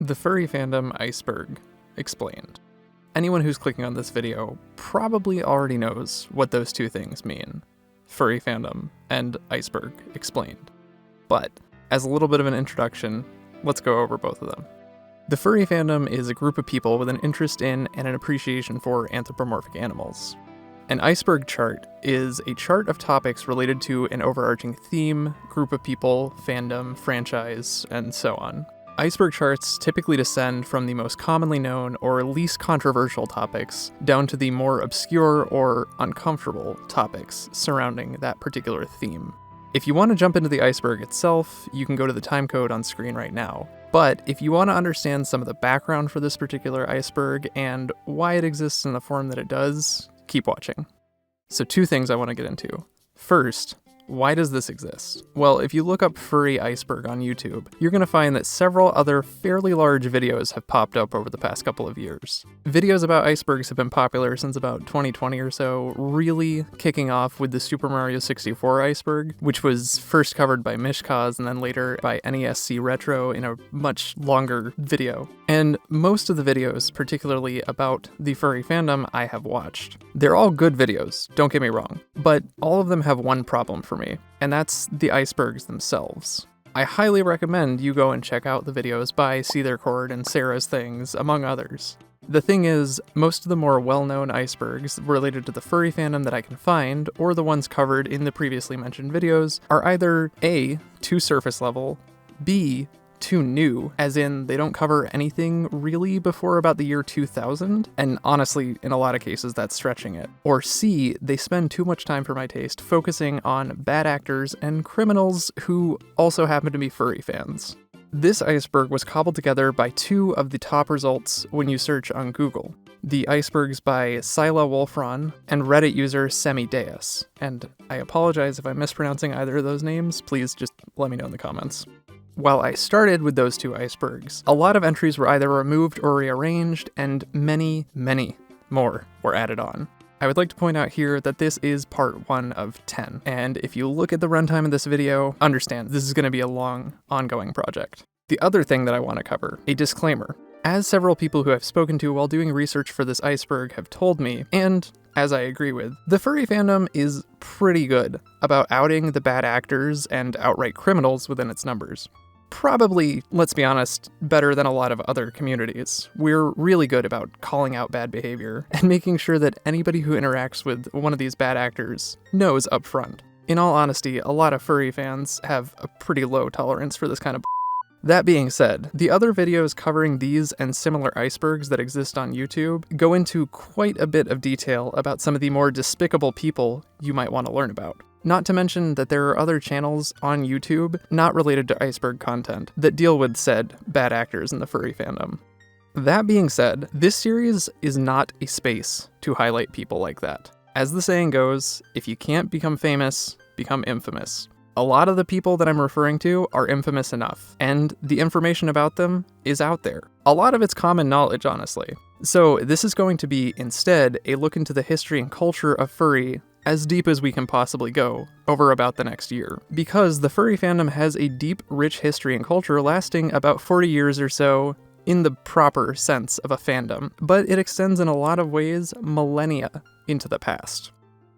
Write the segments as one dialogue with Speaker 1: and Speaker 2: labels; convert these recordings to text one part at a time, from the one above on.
Speaker 1: The Furry Fandom Iceberg Explained. Anyone who's clicking on this video probably already knows what those two things mean. Furry Fandom and Iceberg Explained. But, as a little bit of an introduction, let's go over both of them. The Furry Fandom is a group of people with an interest in and an appreciation for anthropomorphic animals. An iceberg chart is a chart of topics related to an overarching theme, group of people, fandom, franchise, and so on. Iceberg charts typically descend from the most commonly known or least controversial topics down to the more obscure or uncomfortable topics surrounding that particular theme. If you want to jump into the iceberg itself, you can go to the timecode on screen right now. But if you want to understand some of the background for this particular iceberg and why it exists in the form that it does, keep watching. So two things I want to get into. First, why does this exist? Well, if you look up Furry Iceberg on YouTube, you're going to find that several other fairly large videos have popped up over the past couple of years. Videos about icebergs have been popular since about 2020 or so, really kicking off with the Super Mario 64 iceberg, which was first covered by Mascots and then later by NESC Retro in a much longer video. And most of the videos, particularly about the furry fandom, I have watched. They're all good videos, don't get me wrong, but all of them have one problem for me, and that's the icebergs themselves. I highly recommend you go and check out the videos by See Their Cord and Sarah's Things, among others. The thing is, most of the more well-known icebergs related to the furry fandom that I can find, or the ones covered in the previously mentioned videos, are either A, too surface level, B, too new, as in they don't cover anything really before about the year 2000, and honestly, in a lot of cases that's stretching it. Or C, they spend too much time for my taste focusing on bad actors and criminals who also happen to be furry fans. This iceberg was cobbled together by two of the top results when you search on Google. The icebergs by Sila Wolfron and Reddit user Semideus. And I apologize if I'm mispronouncing either of those names, please just let me know in the comments. While I started with those two icebergs, a lot of entries were either removed or rearranged, and many, many more were added on. I would like to point out here that this is part 1 of 10, and if you look at the runtime of this video, understand this is going to be a long, ongoing project. The other thing that I want to cover, a disclaimer. As several people who I've spoken to while doing research for this iceberg have told me, and as I agree with, the furry fandom is pretty good about outing the bad actors and outright criminals within its numbers. Probably, let's be honest, better than a lot of other communities. We're really good about calling out bad behavior and making sure that anybody who interacts with one of these bad actors knows up front. In all honesty, a lot of furry fans have a pretty low tolerance for this kind of That being said, the other videos covering these and similar icebergs that exist on YouTube go into quite a bit of detail about some of the more despicable people you might want to learn about. Not to mention that there are other channels on YouTube not related to iceberg content that deal with said bad actors in the furry fandom. That being said, this series is not a space to highlight people like that. As the saying goes, if you can't become famous, become infamous. A lot of the people that I'm referring to are infamous enough, and the information about them is out there. A lot of it's common knowledge, honestly. So this is going to be, instead, a look into the history and culture of furry as deep as we can possibly go over about the next year. Because the furry fandom has a deep, rich history and culture lasting about 40 years or so in the proper sense of a fandom, but it extends in a lot of ways millennia into the past.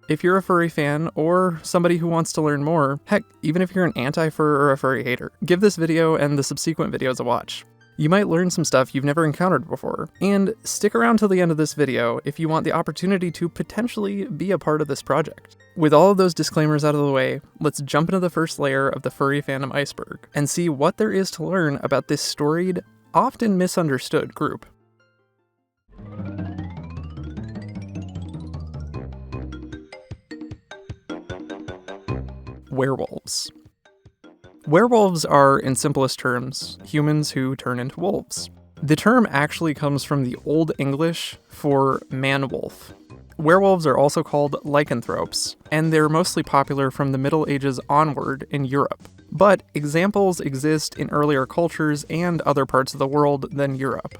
Speaker 1: If you're a furry fan, or somebody who wants to learn more, heck, even if you're an anti-fur or a furry hater, give this video and the subsequent videos a watch. You might learn some stuff you've never encountered before, and stick around till the end of this video if you want the opportunity to potentially be a part of this project. With all of those disclaimers out of the way, let's jump into the first layer of the furry fandom iceberg, and see what there is to learn about this storied, often misunderstood group. Werewolves. Werewolves are, in simplest terms, humans who turn into wolves. The term actually comes from the Old English for man-wolf. Werewolves are also called lycanthropes, and they're mostly popular from the Middle Ages onward in Europe. But examples exist in earlier cultures and other parts of the world than Europe.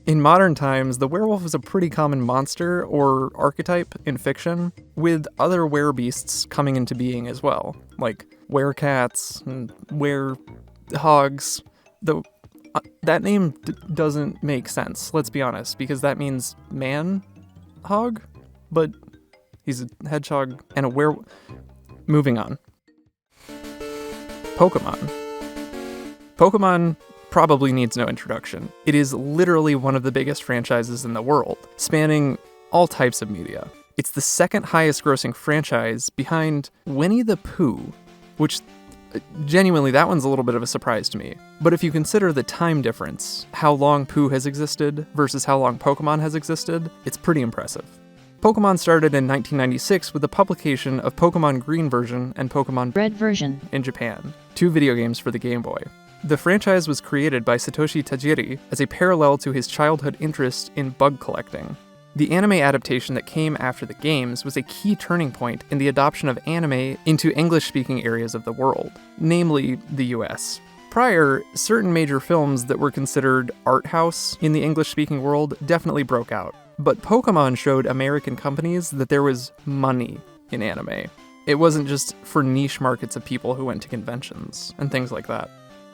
Speaker 1: In modern times, the werewolf is a pretty common monster or archetype in fiction, with other werebeasts coming into being as well, like werecats and werehogs, though That name doesn't make sense, let's be honest, because that means man-hog, but he's a hedgehog and a werewolf. Moving on. Pokemon. Pokemon probably needs no introduction. It is literally one of the biggest franchises in the world, spanning all types of media. It's the second highest grossing franchise behind Winnie the Pooh, which genuinely, that one's a little bit of a surprise to me. But if you consider the time difference, how long Pooh has existed versus how long Pokemon has existed, it's pretty impressive. Pokemon started in 1996 with the publication of Pokemon Green version and Pokemon Red version in Japan, 2 video games for the Game Boy. The franchise was created by Satoshi Tajiri as a parallel to his childhood interest in bug collecting. The anime adaptation that came after the games was a key turning point in the adoption of anime into English-speaking areas of the world, namely the US. Prior, certain major films that were considered art house in the English-speaking world definitely broke out, but Pokemon showed American companies that there was money in anime. It wasn't just for niche markets of people who went to conventions and things like that.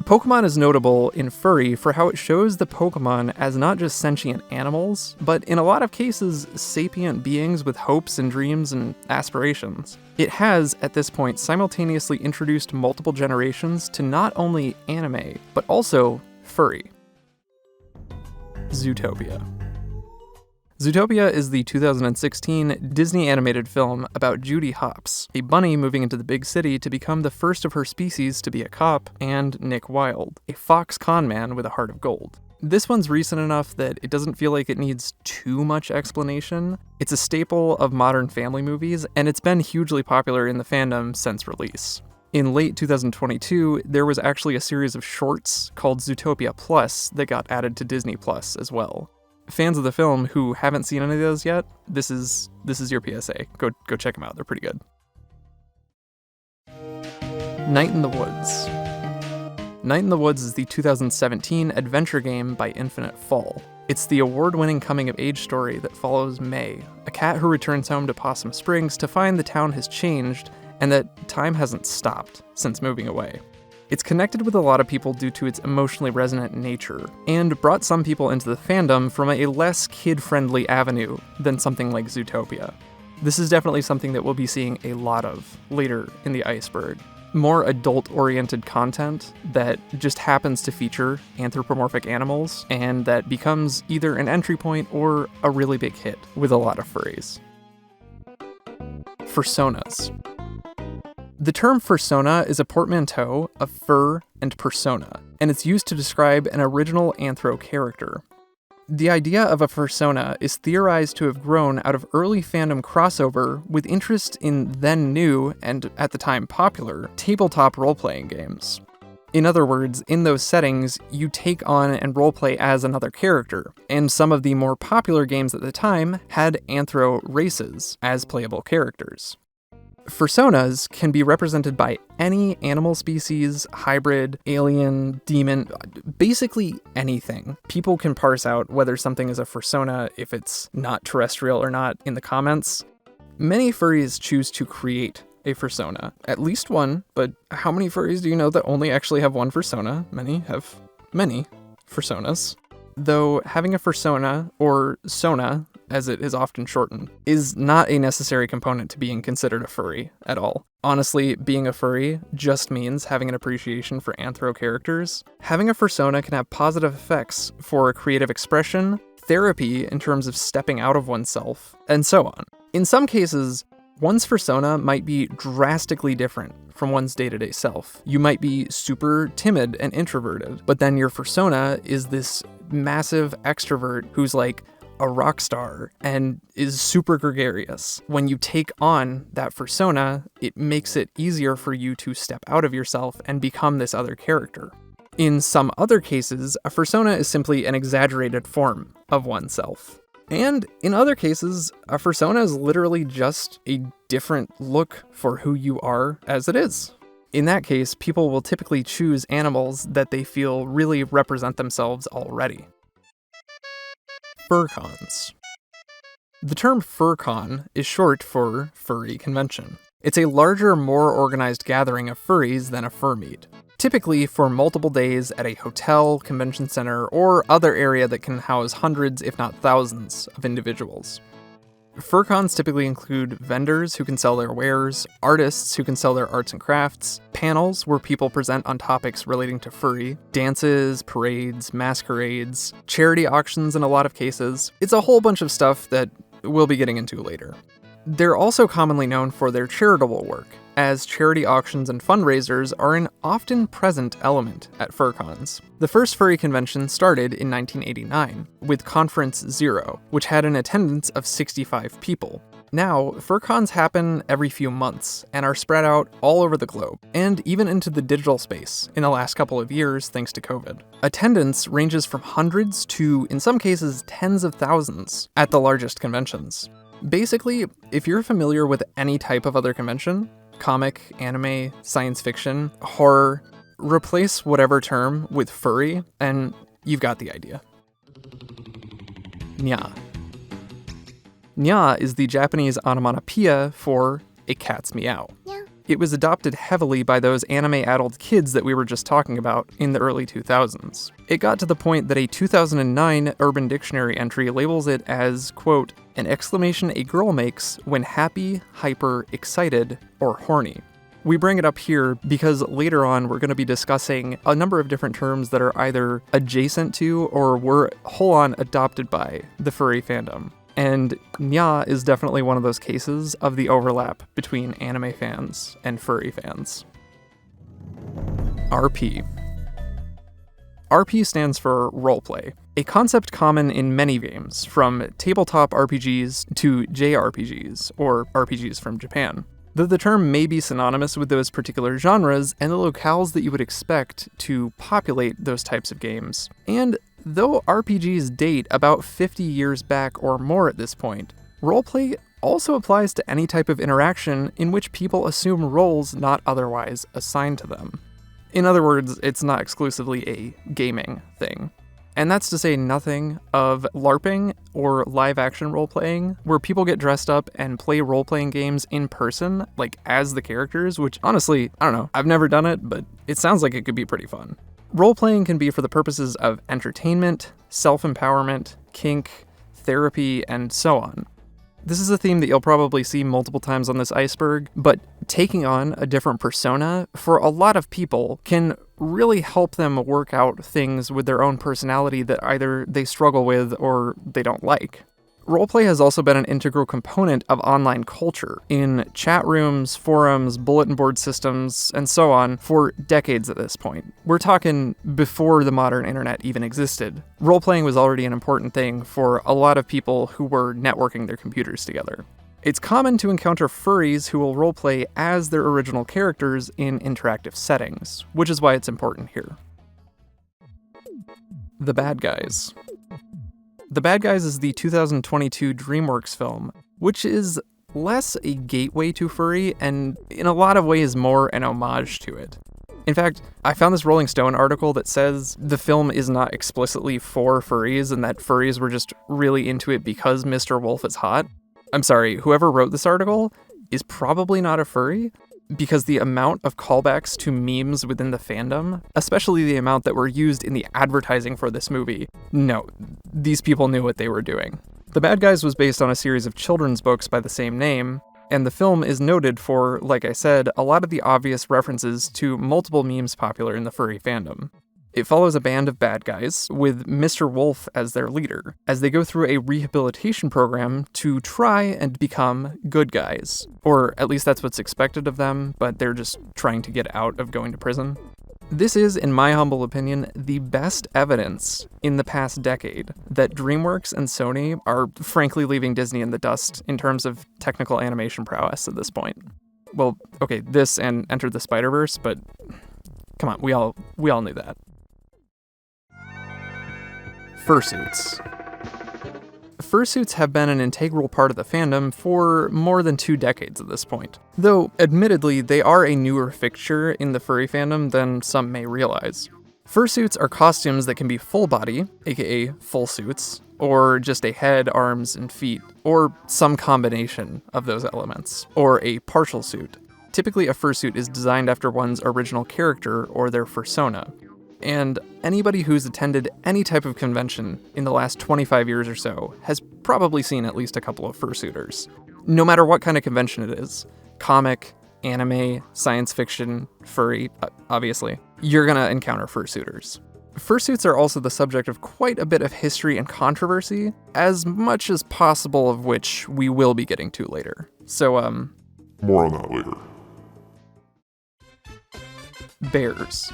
Speaker 1: Pokemon is notable in Furry for how it shows the Pokemon as not just sentient animals, but in a lot of cases, sapient beings with hopes and dreams and aspirations. It has, at this point, simultaneously introduced multiple generations to not only anime, but also Furry. Zootopia. Zootopia is the 2016 Disney animated film about Judy Hopps, a bunny moving into the big city to become the first of her species to be a cop, and Nick Wilde, a fox con man with a heart of gold. This one's recent enough that it doesn't feel like it needs too much explanation. It's a staple of modern family movies, and it's been hugely popular in the fandom since release. In late 2022, there was actually a series of shorts called Zootopia Plus that got added to Disney Plus as well. Fans of the film who haven't seen any of those yet, this is your PSA. Go check them out. They're pretty good. Night in the Woods. Night in the Woods is the 2017 adventure game by Infinite Fall. It's the award-winning coming-of-age story that follows May, a cat who returns home to Possum Springs to find the town has changed and that time hasn't stopped since moving away. It's connected with a lot of people due to its emotionally resonant nature, and brought some people into the fandom from a less kid-friendly avenue than something like Zootopia. This is definitely something that we'll be seeing a lot of later in the Iceberg. More adult-oriented content that just happens to feature anthropomorphic animals, and that becomes either an entry point or a really big hit with a lot of furries. Fursonas. The term fursona is a portmanteau of fur and persona, and it's used to describe an original anthro character. The idea of a fursona is theorized to have grown out of early fandom crossover with interest in then new, and at the time popular, tabletop role-playing games. In other words, in those settings, you take on and roleplay as another character, and some of the more popular games at the time had anthro races as playable characters. Fursonas can be represented by any animal species, hybrid, alien, demon, basically anything. People can parse out whether something is a fursona if it's not terrestrial or not in the comments. Many furries choose to create a fursona. At least one, but how many furries do you know that only actually have one fursona? Many have many fursonas. Though having a fursona, or sona, as it is often shortened, is not a necessary component to being considered a furry at all. Honestly, being a furry just means having an appreciation for anthro characters. Having a fursona can have positive effects for creative expression, therapy in terms of stepping out of oneself, and so on. In some cases, one's fursona might be drastically different from one's day-to-day self. You might be super timid and introverted, but then your fursona is this massive extrovert who's like a rock star and is super gregarious. When you take on that fursona, it makes it easier for you to step out of yourself and become this other character. In some other cases, a fursona is simply an exaggerated form of oneself. And in other cases, a fursona is literally just a different look for who you are as it is. In that case, people will typically choose animals that they feel really represent themselves already. Furcons. The term Furcon is short for Furry Convention. It's a larger, more organized gathering of furries than a Furmeet. typically for multiple days at a hotel, convention center, or other area that can house hundreds, if not thousands, of individuals. Furcons typically include vendors who can sell their wares, artists who can sell their arts and crafts, panels where people present on topics relating to furry, dances, parades, masquerades, charity auctions in a lot of cases. It's a whole bunch of stuff that we'll be getting into later. They're also commonly known for their charitable work, as charity auctions and fundraisers are an often present element at Furcons. The first furry convention started in 1989, with Conference Zero, which had an attendance of 65 people. Now, Furcons happen every few months, and are spread out all over the globe, and even into the digital space in the last couple of years thanks to COVID. Attendance ranges from hundreds to, in some cases, tens of thousands at the largest conventions. Basically, if you're familiar with any type of other convention, comic, anime, science fiction, horror, replace whatever term with furry, and you've got the idea. Nyaa. Nyaa is the Japanese onomatopoeia for a cat's meow. Yeah. It was adopted heavily by those anime-addled kids that we were just talking about in the early 2000s. It got to the point that a 2009 Urban Dictionary entry labels it as, quote, an exclamation a girl makes when happy, hyper, excited, or horny. We bring it up here because later on we're going to be discussing a number of different terms that are either adjacent to or were whole-on adopted by the furry fandom. And Nyaa is definitely one of those cases of the overlap between anime fans and furry fans. RP. RP stands for roleplay, a concept common in many games, from tabletop RPGs to JRPGs, or RPGs from Japan. Though the term may be synonymous with those particular genres and the locales that you would expect to populate those types of games. And though RPGs date about 50 years back or more at this point, roleplay also applies to any type of interaction in which people assume roles not otherwise assigned to them. In other words, it's not exclusively a gaming thing. And that's to say nothing of LARPing or live-action role-playing, where people get dressed up and play role-playing games in person, like as the characters, which honestly, I don't know, I've never done it, but it sounds like it could be pretty fun. Role-playing can be for the purposes of entertainment, self-empowerment, kink, therapy, and so on. This is a theme that you'll probably see multiple times on this iceberg, but taking on a different persona, for a lot of people, can really help them work out things with their own personality that either they struggle with or they don't like. Roleplay has also been an integral component of online culture, in chat rooms, forums, bulletin board systems, and so on, for decades at this point. We're talking before the modern internet even existed. Roleplaying was already an important thing for a lot of people who were networking their computers together. It's common to encounter furries who will roleplay as their original characters in interactive settings, which is why it's important here. The Bad Guys. The Bad Guys is the 2022 DreamWorks film, which is less a gateway to furry and in a lot of ways more an homage to it. In fact, I found this Rolling Stone article that says the film is not explicitly for furries and that furries were just really into it because Mr. Wolf is hot. I'm sorry, whoever wrote this article is probably not a furry, because the amount of callbacks to memes within the fandom, especially the amount that were used in the advertising for this movie, no, these people knew what they were doing. The Bad Guys was based on a series of children's books by the same name, and the film is noted for, like I said, a lot of the obvious references to multiple memes popular in the furry fandom. It follows a band of bad guys, with Mr. Wolf as their leader, as they go through a rehabilitation program to try and become good guys. Or at least that's what's expected of them, but they're just trying to get out of going to prison. This is, in my humble opinion, the best evidence in the past decade that DreamWorks and Sony are frankly leaving Disney in the dust in terms of technical animation prowess at this point. Well, okay, this and Enter the Spider-Verse, but come on, we all knew that. Fursuits. Fursuits have been an integral part of the fandom for more than 2 decades at this point. Though, admittedly, they are a newer fixture in the furry fandom than some may realize. Fursuits are costumes that can be full body, aka full suits, or just a head, arms, and feet, or some combination of those elements, or a partial suit. Typically, a fursuit is designed after one's original character or their fursona. And anybody who's attended any type of convention in the last 25 years or so has probably seen at least a couple of fursuiters. No matter what kind of convention it is, comic, anime, science fiction, furry, obviously, you're gonna encounter fursuiters. Fursuits are also the subject of quite a bit of history and controversy, as much as possible of which we will be getting to later. So,
Speaker 2: more on that later.
Speaker 1: Bears.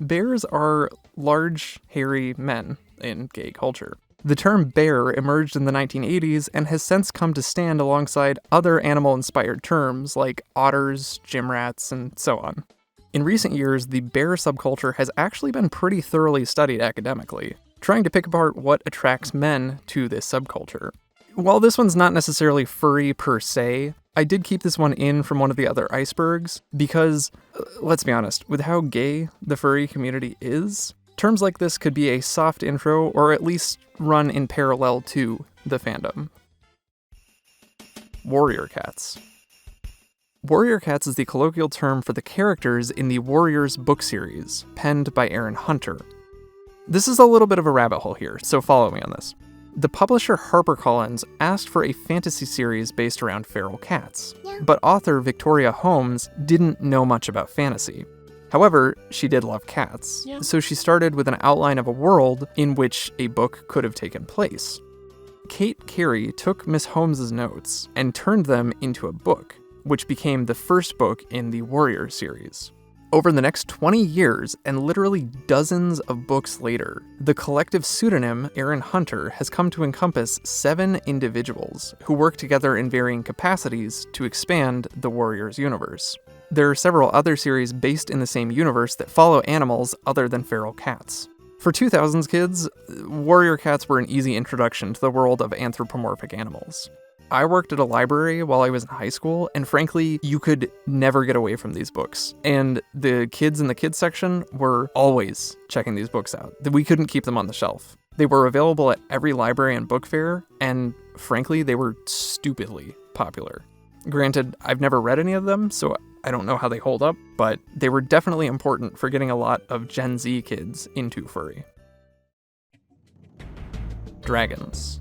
Speaker 1: Bears are large, hairy men in gay culture. The term bear emerged in the 1980s and has since come to stand alongside other animal-inspired terms like otters, gym rats, and so on. In recent years, the bear subculture has actually been pretty thoroughly studied academically, trying to pick apart what attracts men to this subculture. While this one's not necessarily furry per se, I did keep this one in from one of the other icebergs because, let's be honest, with how gay the furry community is, terms like this could be a soft intro or at least run in parallel to the fandom. Warrior cats. Warrior cats is the colloquial term for the characters in the Warriors book series, penned by Aaron Hunter. This is a little bit of a rabbit hole here, so follow me on this. The publisher HarperCollins asked for a fantasy series based around feral cats, but author Victoria Holmes didn't know much about fantasy. However, she did love cats, so she started with an outline of a world in which a book could have taken place. Kate Carey took Miss Holmes's notes and turned them into a book, which became the first book in the Warrior series. Over the next 20 years, and literally dozens of books later, the collective pseudonym Aaron Hunter has come to encompass 7 individuals who work together in varying capacities to expand the Warriors universe. There are several other series based in the same universe that follow animals other than feral cats. For 2000s kids, warrior cats were an easy introduction to the world of anthropomorphic animals. I worked at a library while I was in high school, and frankly, you could never get away from these books. And the kids in the kids section were always checking these books out. We couldn't keep them on the shelf. They were available at every library and book fair, and frankly, they were stupidly popular. Granted, I've never read any of them, so I don't know how they hold up, but they were definitely important for getting a lot of Gen Z kids into furry. Dragons.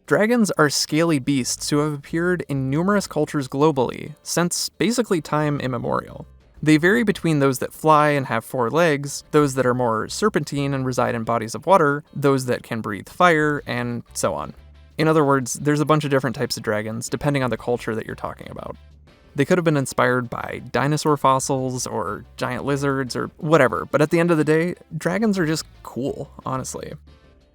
Speaker 1: Dragons are scaly beasts who have appeared in numerous cultures globally since basically time immemorial. They vary between those that fly and have 4 legs, those that are more serpentine and reside in bodies of water, those that can breathe fire, and so on. In other words, there's a bunch of different types of dragons depending on the culture that you're talking about. They could have been inspired by dinosaur fossils or giant lizards or whatever, but at the end of the day, dragons are just cool, honestly.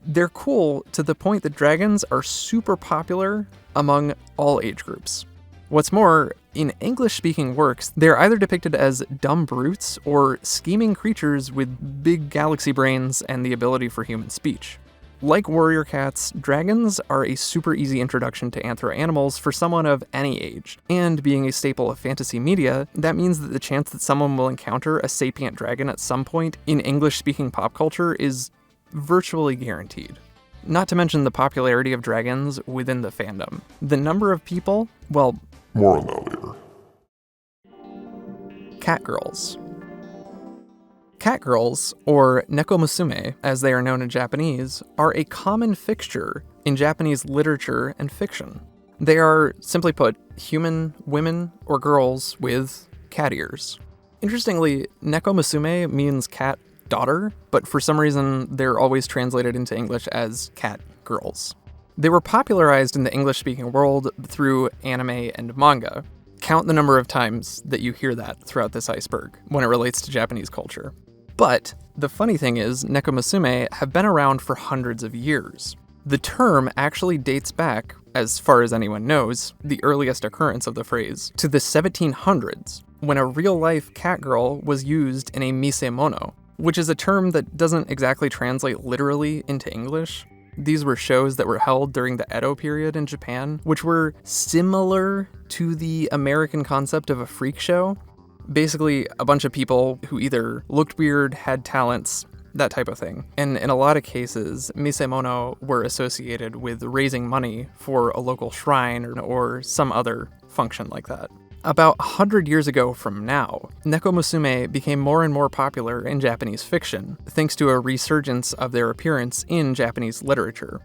Speaker 1: They're cool to the point that dragons are super popular among all age groups. What's more, in English-speaking works, they're either depicted as dumb brutes or scheming creatures with big galaxy brains and the ability for human speech. Like warrior cats, dragons are a super easy introduction to anthro animals for someone of any age, and being a staple of fantasy media, that means that the chance that someone will encounter a sapient dragon at some point in English-speaking pop culture is virtually guaranteed. Not to mention the popularity of dragons within the fandom. The number of people, well,
Speaker 2: more on that later.
Speaker 1: Catgirls. Catgirls, or nekomusume, as they are known in Japanese, are a common fixture in Japanese literature and fiction. They are, simply put, human women or girls with cat ears. Interestingly, nekomusume means cat daughter, but for some reason they're always translated into English as cat girls. They were popularized in the English-speaking world through anime and manga. Count the number of times that you hear that throughout this iceberg when it relates to Japanese culture. But the funny thing is, nekomusume have been around for hundreds of years. The term actually dates back, as far as anyone knows, the earliest occurrence of the phrase, to the 1700s, when a real-life catgirl was used in a misemono, which is a term that doesn't exactly translate literally into English. These were shows that were held during the Edo period in Japan, which were similar to the American concept of a freak show. Basically, a bunch of people who either looked weird, had talents, that type of thing. And in a lot of cases, misemono were associated with raising money for a local shrine or some other function like that. About 100 years ago from now, nekomusume became more and more popular in Japanese fiction, thanks to a resurgence of their appearance in Japanese literature.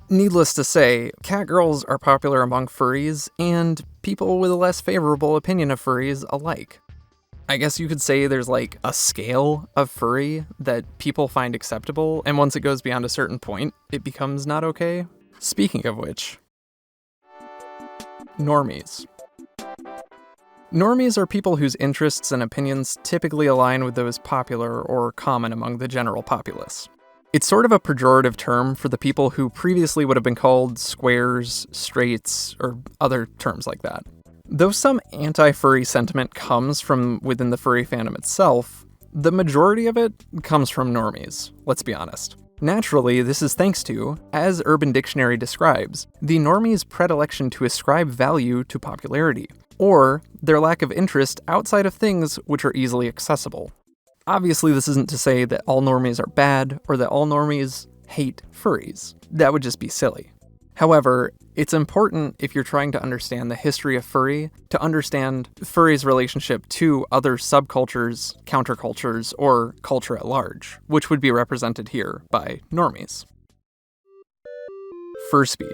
Speaker 1: Needless to say, catgirls are popular among furries and people with a less favorable opinion of furries alike. I guess you could say there's like a scale of furry that people find acceptable, and once it goes beyond a certain point, it becomes not okay. Speaking of which, normies. Normies are people whose interests and opinions typically align with those popular or common among the general populace. It's sort of a pejorative term for the people who previously would have been called squares, straights, or other terms like that. Though some anti-furry sentiment comes from within the furry fandom itself, the majority of it comes from normies, let's be honest. Naturally, this is thanks to, as Urban Dictionary describes, the normies' predilection to ascribe value to popularity, or their lack of interest outside of things which are easily accessible. Obviously, this isn't to say that all normies are bad, or that all normies hate furries. That would just be silly. However, it's important if you're trying to understand the history of furry, to understand furry's relationship to other subcultures, countercultures, or culture at large, which would be represented here by normies. Furspeech.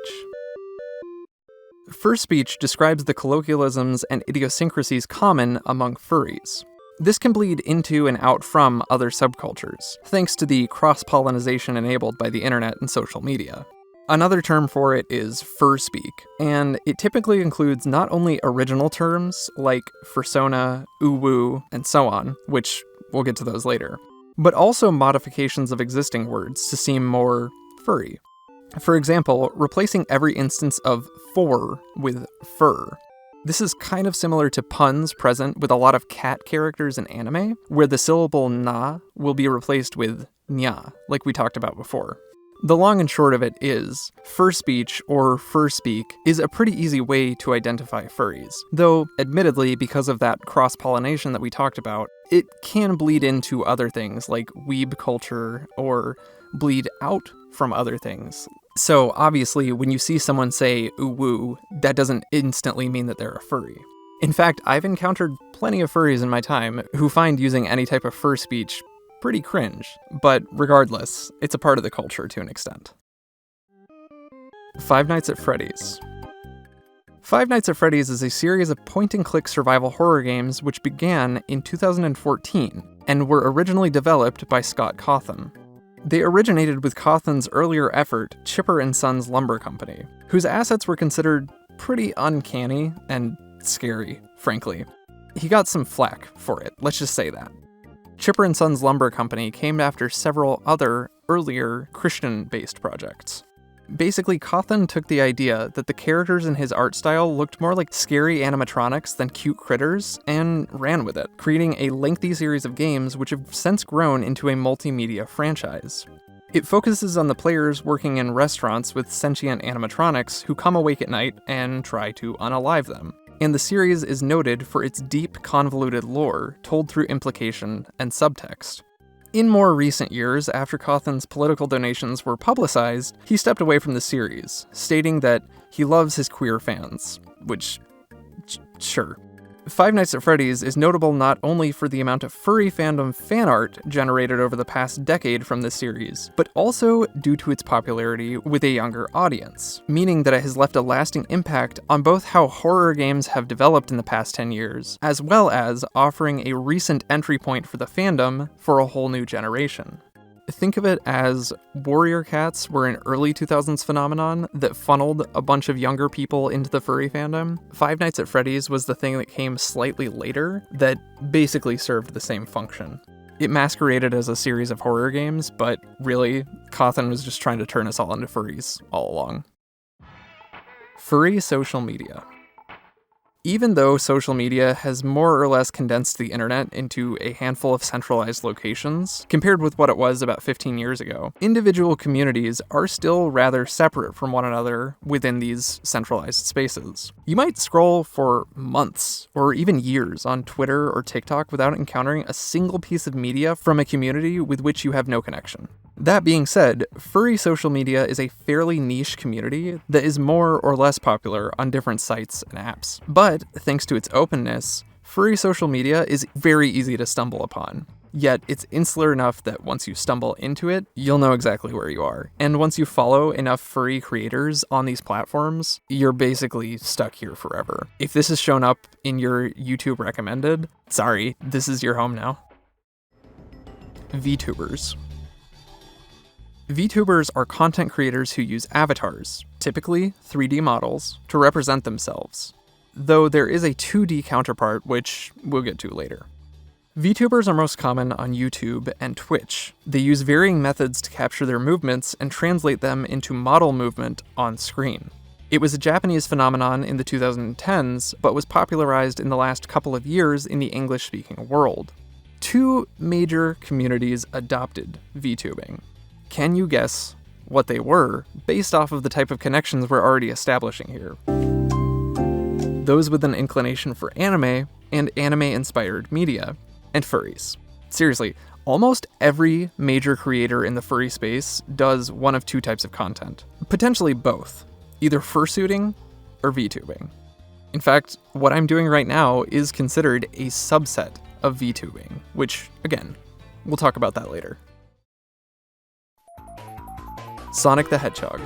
Speaker 1: Furspeech describes the colloquialisms and idiosyncrasies common among furries. This can bleed into and out from other subcultures, thanks to the cross-pollination enabled by the internet and social media. Another term for it is furspeak, and it typically includes not only original terms like fursona, uwu, and so on, which we'll get to those later, but also modifications of existing words to seem more furry. For example, replacing every instance of for with fur. This is kind of similar to puns present with a lot of cat characters in anime, where the syllable na will be replaced with Nyaa, like we talked about before. The long and short of it is, Furspeech or Furspeak is a pretty easy way to identify furries, though, admittedly, because of that cross-pollination that we talked about, it can bleed into other things like weeb culture or bleed out from other things. So obviously, when you see someone say uwu, that doesn't instantly mean that they're a furry. In fact, I've encountered plenty of furries in my time who find using any type of fur speech pretty cringe, but regardless, it's a part of the culture to an extent. Five Nights at Freddy's. Five Nights at Freddy's is a series of point-and-click survival horror games which began in 2014 and were originally developed by Scott Cawthon. They originated with Cawthon's earlier effort, Chipper & Sons Lumber Company, whose assets were considered pretty uncanny and scary, frankly. He got some flack for it, let's just say that. Chipper & Sons Lumber Company came after several other, earlier, Christian-based projects. Basically, Cawthon took the idea that the characters in his art style looked more like scary animatronics than cute critters, and ran with it, creating a lengthy series of games which have since grown into a multimedia franchise. It focuses on the players working in restaurants with sentient animatronics who come awake at night and try to unalive them. And the series is noted for its deep, convoluted lore told through implication and subtext. In more recent years, after Cawthon's political donations were publicized, he stepped away from the series, stating that he loves his queer fans, which, sure. Five Nights at Freddy's is notable not only for the amount of furry fandom fan art generated over the past decade from this series, but also due to its popularity with a younger audience, meaning that it has left a lasting impact on both how horror games have developed in the past 10 years, as well as offering a recent entry point for the fandom for a whole new generation. Think of it as warrior cats were an early 2000s phenomenon that funneled a bunch of younger people into the furry fandom. Five Nights at Freddy's was the thing that came slightly later that basically served the same function. It masqueraded as a series of horror games, but really, Cawthon was just trying to turn us all into furries all along. Furry social media. Even though social media has more or less condensed the internet into a handful of centralized locations, compared with what it was about 15 years ago, individual communities are still rather separate from one another within these centralized spaces. You might scroll for months, or even years, on Twitter or TikTok without encountering a single piece of media from a community with which you have no connection. That being said, furry social media is a fairly niche community that is more or less popular on different sites and apps. But But thanks to its openness, furry social media is very easy to stumble upon. Yet it's insular enough that once you stumble into it, you'll know exactly where you are. And once you follow enough furry creators on these platforms, you're basically stuck here forever. If this has shown up in your YouTube recommended, sorry, this is your home now. VTubers. VTubers are content creators who use avatars, typically 3D models, to represent themselves, though there is a 2D counterpart, which we'll get to later. VTubers are most common on YouTube and Twitch. They use varying methods to capture their movements and translate them into model movement on screen. It was a Japanese phenomenon in the 2010s, but was popularized in the last couple of years in the English-speaking world. 2 major communities adopted VTubing. Can you guess what they were, based off of the type of connections we're already establishing here? Those with an inclination for anime and anime-inspired media, and furries. Seriously, almost every major creator in the furry space does one of 2 types of content. Potentially both, either fursuiting or VTubing. In fact, what I'm doing right now is considered a subset of VTubing, which, again, we'll talk about that later. Sonic the Hedgehog.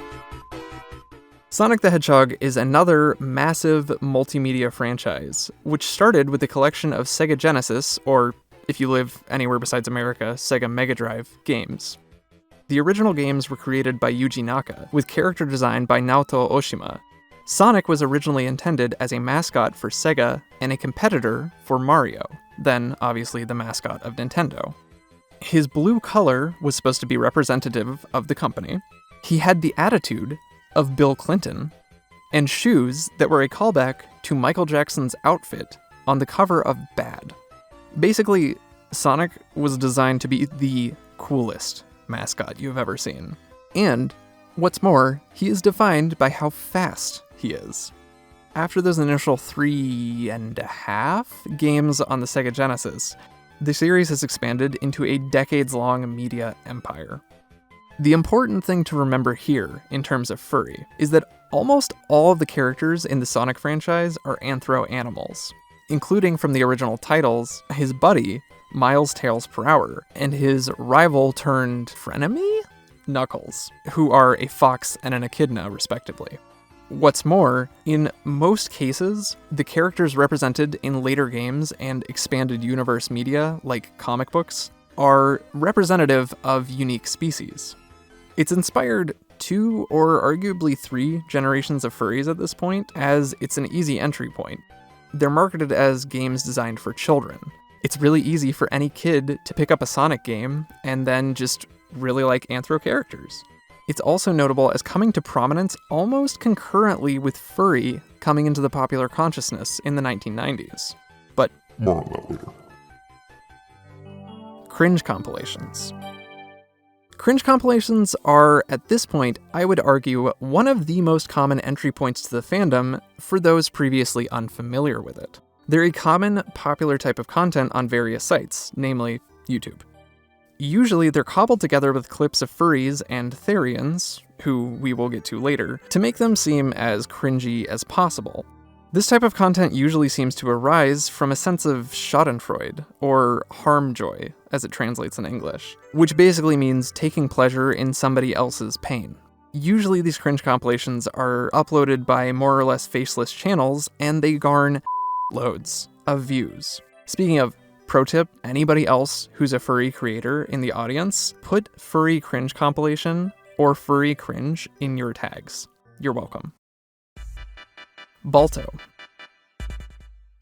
Speaker 1: Sonic the Hedgehog is another massive multimedia franchise, which started with a collection of Sega Genesis, or if you live anywhere besides America, Sega Mega Drive, games. The original games were created by Yuji Naka, with character design by Naoto Oshima. Sonic was originally intended as a mascot for Sega and a competitor for Mario, then obviously the mascot of Nintendo. His blue color was supposed to be representative of the company. He had the attitude of Bill Clinton, and shoes that were a callback to Michael Jackson's outfit on the cover of Bad. Basically, Sonic was designed to be the coolest mascot you've ever seen. And, what's more, he is defined by how fast he is. After those initial 3.5 games on the Sega Genesis, the series has expanded into a decades-long media empire. The important thing to remember here, in terms of furry, is that almost all of the characters in the Sonic franchise are anthro animals, including from the original titles, his buddy, Miles Tails Per Hour, and his rival-turned-frenemy? Knuckles, who are a fox and an echidna, respectively. What's more, in most cases, the characters represented in later games and expanded universe media, like comic books, are representative of unique species. It's inspired 2 or arguably 3 generations of furries at this point, as it's an easy entry point. They're marketed as games designed for children. It's really easy for any kid to pick up a Sonic game and then just really like anthro characters. It's also notable as coming to prominence almost concurrently with furry coming into the popular consciousness in the 1990s. But
Speaker 2: more on that later.
Speaker 1: Cringe Compilations. Cringe Compilations are, at this point, I would argue, one of the most common entry points to the fandom for those previously unfamiliar with it. They're a common, popular type of content on various sites, namely YouTube. Usually they're cobbled together with clips of furries and therians, who we will get to later, to make them seem as cringy as possible. This type of content usually seems to arise from a sense of schadenfreude, or harm joy, as it translates in English, which basically means taking pleasure in somebody else's pain. Usually these cringe compilations are uploaded by more or less faceless channels, and they garner loads of views. Speaking of pro tip, anybody else who's a furry creator in the audience, put furry cringe compilation or furry cringe in your tags. You're welcome. Balto.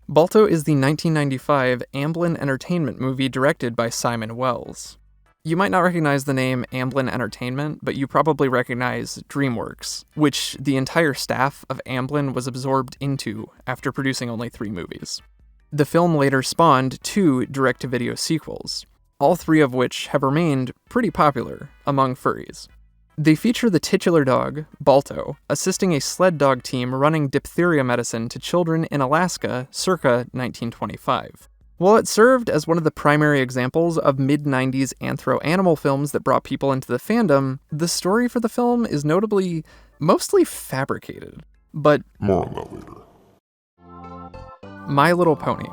Speaker 1: Balto is the 1995 Amblin Entertainment movie directed by Simon Wells. You might not recognize the name Amblin Entertainment, but you probably recognize DreamWorks, which the entire staff of Amblin was absorbed into after producing only 3 movies. The film later spawned 2 direct-to-video sequels, all 3 of which have remained pretty popular among furries. They feature the titular dog, Balto, assisting a sled dog team running diphtheria medicine to children in Alaska circa 1925. While it served as one of the primary examples of mid-90s anthro animal films that brought people into the fandom, the story for the film is notably mostly fabricated. But
Speaker 2: more on that later.
Speaker 1: My Little Pony.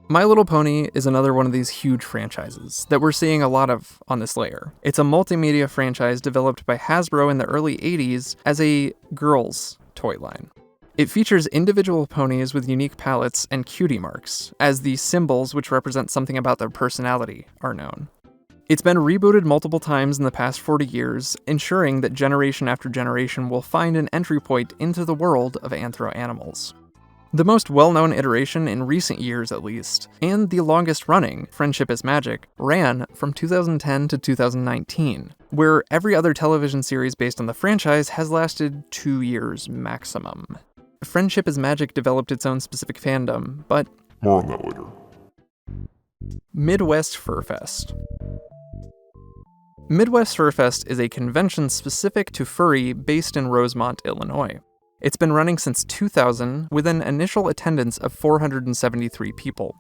Speaker 1: My Little Pony is another one of these huge franchises that we're seeing a lot of on this layer. It's a multimedia franchise developed by Hasbro in the early 80s as a girls' toy line. It features individual ponies with unique palettes and cutie marks, as the symbols which represent something about their personality are known. It's been rebooted multiple times in the past 40 years, ensuring that generation after generation will find an entry point into the world of anthro animals. The most well-known iteration in recent years at least, and the longest running, Friendship is Magic, ran from 2010 to 2019, where every other television series based on the franchise has lasted 2 years maximum. Friendship is Magic developed its own specific fandom, but
Speaker 2: More on that later.
Speaker 1: Midwest Furfest. Midwest Furfest is a convention specific to furry based in Rosemont, Illinois. It's been running since 2000 with an initial attendance of 473 people.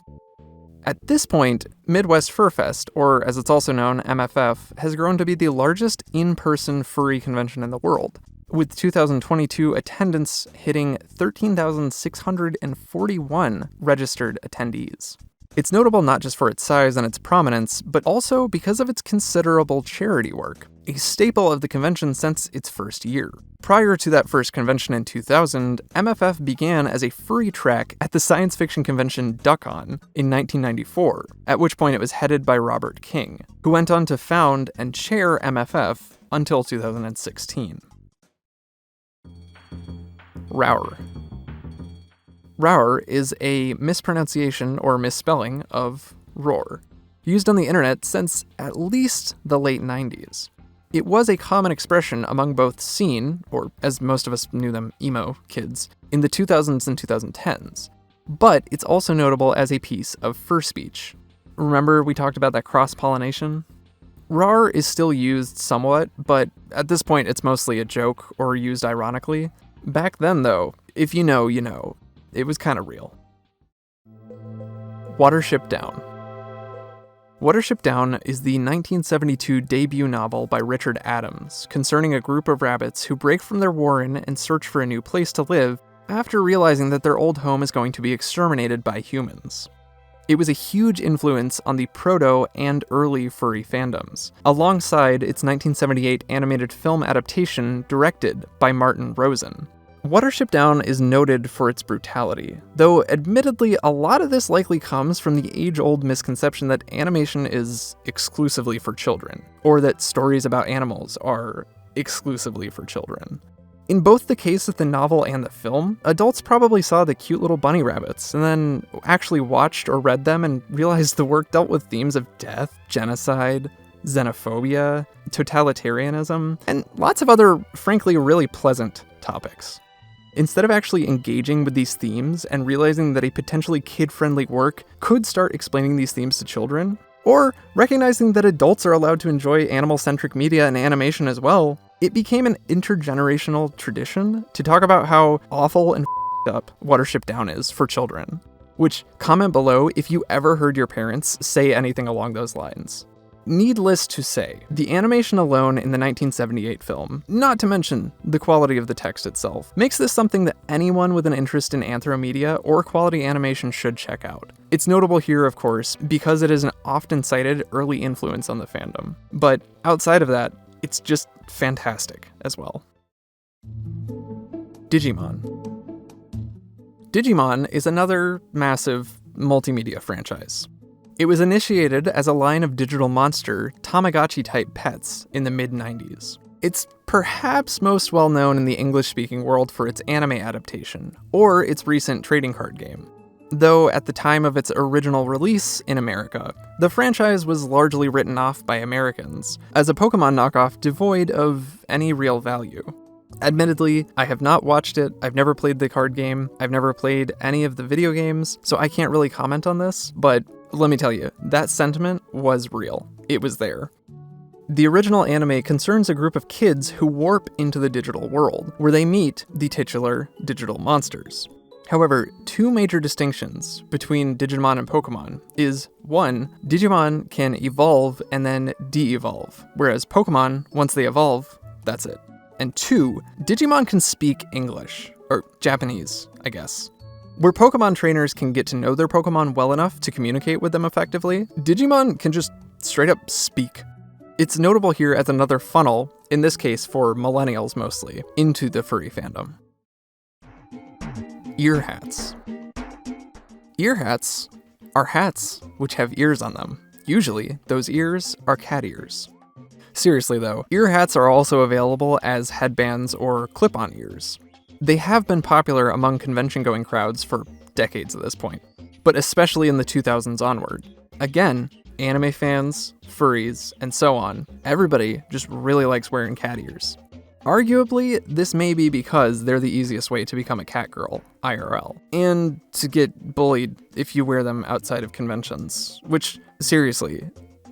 Speaker 1: At this point, Midwest Furfest, or as it's also known, MFF, has grown to be the largest in-person furry convention in the world, with 2022 attendance hitting 13,641 registered attendees. It's notable not just for its size and its prominence, but also because of its considerable charity work, a staple of the convention since its first year. Prior to that first convention in 2000, MFF began as a furry track at the science fiction convention Duck-On in 1994, at which point it was headed by Robert King, who went on to found and chair MFF until 2016. Rawr. Rawr is a mispronunciation or misspelling of Rawr, used on the internet since at least the late 90s. It was a common expression among both scene, or as most of us knew them, emo kids, in the 2000s and 2010s, but it's also notable as a piece of Furspeech. Remember we talked about that cross-pollination? Rawr is still used somewhat, but at this point it's mostly a joke or used ironically. Back then though, if you know, you know. It was kind of real. Watership Down. Watership Down is the 1972 debut novel by Richard Adams concerning a group of rabbits who break from their warren and search for a new place to live after realizing that their old home is going to be exterminated by humans. It was a huge influence on the proto and early furry fandoms, alongside its 1978 animated film adaptation directed by Martin Rosen. Watership Down is noted for its brutality, though admittedly a lot of this likely comes from the age-old misconception that animation is exclusively for children, or that stories about animals are exclusively for children. In both the case of the novel and the film, adults probably saw the cute little bunny rabbits, and then actually watched or read them and realized the work dealt with themes of death, genocide, xenophobia, totalitarianism, and lots of other, frankly, really pleasant topics. Instead of actually engaging with these themes and realizing that a potentially kid-friendly work could start explaining these themes to children, or recognizing that adults are allowed to enjoy animal-centric media and animation as well, it became an intergenerational tradition to talk about how awful and up Watership Down is for children. Which, comment below if you ever heard your parents say anything along those lines. Needless to say, the animation alone in the 1978 film, not to mention the quality of the text itself, makes this something that anyone with an interest in anthro media or quality animation should check out. It's notable here, of course, because it is an often cited early influence on the fandom, but outside of that, it's just fantastic as well. Digimon. Digimon is another massive multimedia franchise. It was initiated as a line of digital monster, Tamagotchi-type pets in the mid-90s. It's perhaps most well known in the English-speaking world for its anime adaptation, or its recent trading card game. Though at the time of its original release in America, the franchise was largely written off by Americans, as a Pokemon knockoff devoid of any real value. Admittedly, I have not watched it, I've never played the card game, I've never played any of the video games, so I can't really comment on this, but let me tell you, that sentiment was real. It was there. The original anime concerns a group of kids who warp into the digital world, where they meet the titular digital monsters. However, two major distinctions between Digimon and Pokemon is, one, Digimon can evolve and then de-evolve, whereas Pokemon, once they evolve, that's it. And two, Digimon can speak English, or Japanese, I guess. Where Pokemon trainers can get to know their Pokemon well enough to communicate with them effectively, Digimon can just straight up speak. It's notable here as another funnel, in this case for millennials mostly, into the furry fandom. Ear hats. Ear hats are hats which have ears on them. Usually, those ears are cat ears. Seriously though, ear hats are also available as headbands or clip-on ears. They have been popular among convention-going crowds for decades at this point, but especially in the 2000s onward. Again, anime fans, furries, and so on, everybody just really likes wearing cat ears. Arguably, this may be because they're the easiest way to become a cat girl, IRL, and to get bullied if you wear them outside of conventions, which, seriously,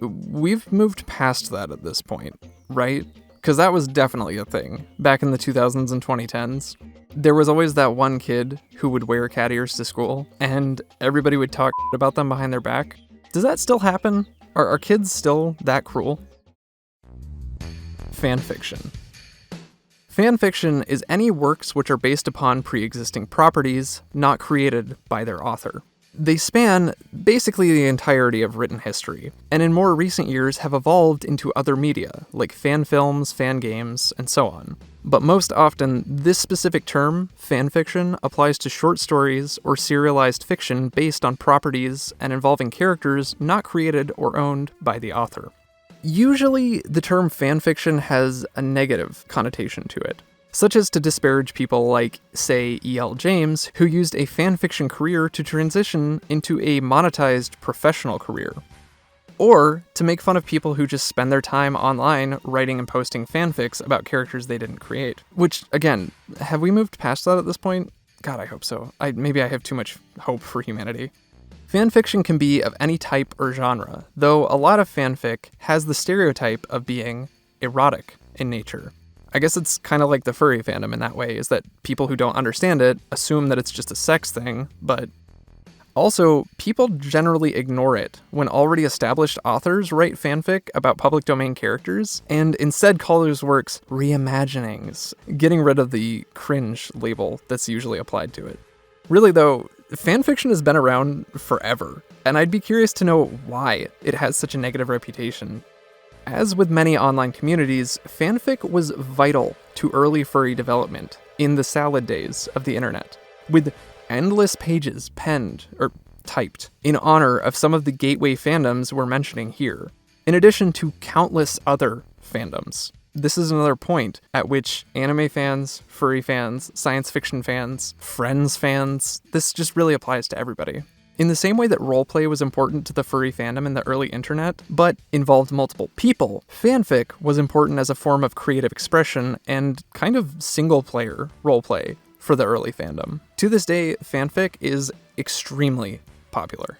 Speaker 1: we've moved past that at this point, right? Because that was definitely a thing back in the 2000s and 2010s. There was always that one kid who would wear cat ears to school, and everybody would talk about them behind their back. Does that still happen? Are kids still that cruel? Fanfiction. Fanfiction is any works which are based upon pre-existing properties, not created by their author. They span basically the entirety of written history, and in more recent years have evolved into other media, like fan films, fan games, and so on. But most often, this specific term, fanfiction, applies to short stories or serialized fiction based on properties and involving characters not created or owned by the author. Usually, the term fanfiction has a negative connotation to it, such as to disparage people like, say, E.L. James, who used a fanfiction career to transition into a monetized professional career. Or to make fun of people who just spend their time online writing and posting fanfics about characters they didn't create. Which, again, have we moved past that at this point? God, I hope so. Maybe I have too much hope for humanity. Fanfiction can be of any type or genre, though a lot of fanfic has the stereotype of being erotic in nature. I guess it's kind of like the furry fandom in that way, is that people who don't understand it assume that it's just a sex thing, but also, people generally ignore it when already established authors write fanfic about public domain characters, and instead call those works reimaginings, getting rid of the cringe label that's usually applied to it. Really though, fanfiction has been around forever, and I'd be curious to know why it has such a negative reputation. As with many online communities, fanfic was vital to early furry development in the salad days of the internet, with endless pages penned, or typed, in honor of some of the gateway fandoms we're mentioning here, in addition to countless other fandoms. This is another point at which anime fans, furry fans, science fiction fans, Friends fans, this just really applies to everybody. In the same way that roleplay was important to the furry fandom in the early internet, but involved multiple people, fanfic was important as a form of creative expression and kind of single-player roleplay for the early fandom. To this day, fanfic is extremely popular.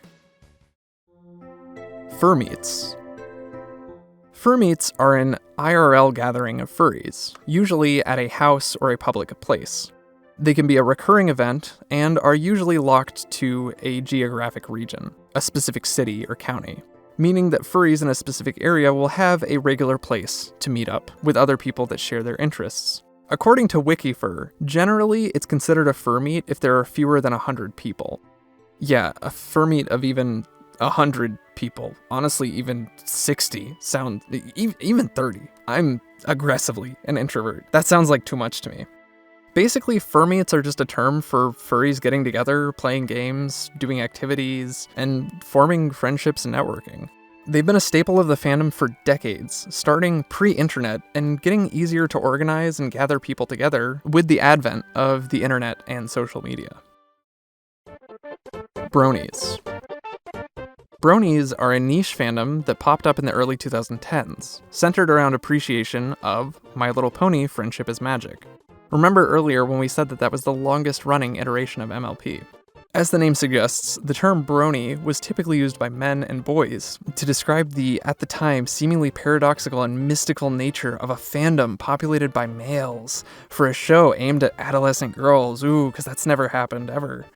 Speaker 1: Furmeets. Furmeets are an IRL gathering of furries, usually at a house or a public place. They can be a recurring event and are usually locked to a geographic region, a specific city or county, meaning that furries in a specific area will have a regular place to meet up with other people that share their interests. According to WikiFur, generally it's considered a furmeet if there are fewer than 100 people. Yeah, a furmeet of even 100 people, honestly even 60 even 30. I'm aggressively an introvert. That sounds like too much to me. Basically, furmeets are just a term for furries getting together, playing games, doing activities, and forming friendships and networking. They've been a staple of the fandom for decades, starting pre-internet and getting easier to organize and gather people together with the advent of the internet and social media. Bronies. Bronies are a niche fandom that popped up in the early 2010s, centered around appreciation of My Little Pony: Friendship is Magic. Remember earlier when we said that was the longest running iteration of MLP. As the name suggests, the term brony was typically used by men and boys to describe the, at the time, seemingly paradoxical and mystical nature of a fandom populated by males for a show aimed at adolescent girls. Ooh, because that's never happened ever.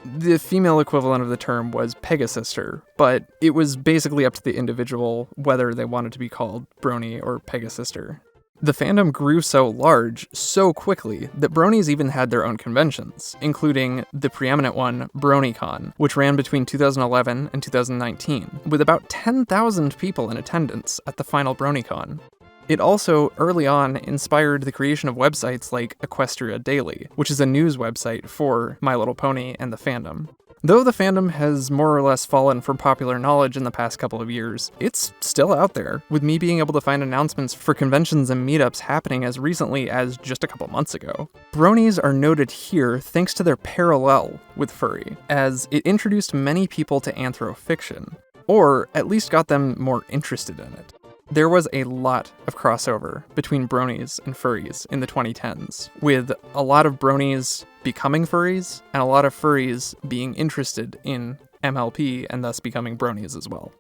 Speaker 1: The female equivalent of the term was Pegasister, but it was basically up to the individual whether they wanted to be called brony or Pegasister. The fandom grew so large so quickly that Bronies even had their own conventions, including the preeminent one, BronyCon, which ran between 2011 and 2019, with about 10,000 people in attendance at the final BronyCon. It also, early on, inspired the creation of websites like Equestria Daily, which is a news website for My Little Pony and the fandom. Though the fandom has more or less fallen from popular knowledge in the past couple of years, it's still out there, with me being able to find announcements for conventions and meetups happening as recently as just a couple months ago. Bronies are noted here thanks to their parallel with furry, as it introduced many people to Anthrofiction, or at least got them more interested in it. There was a lot of crossover between bronies and furries in the 2010s, with a lot of bronies becoming furries and a lot of furries being interested in MLP and thus becoming bronies as well.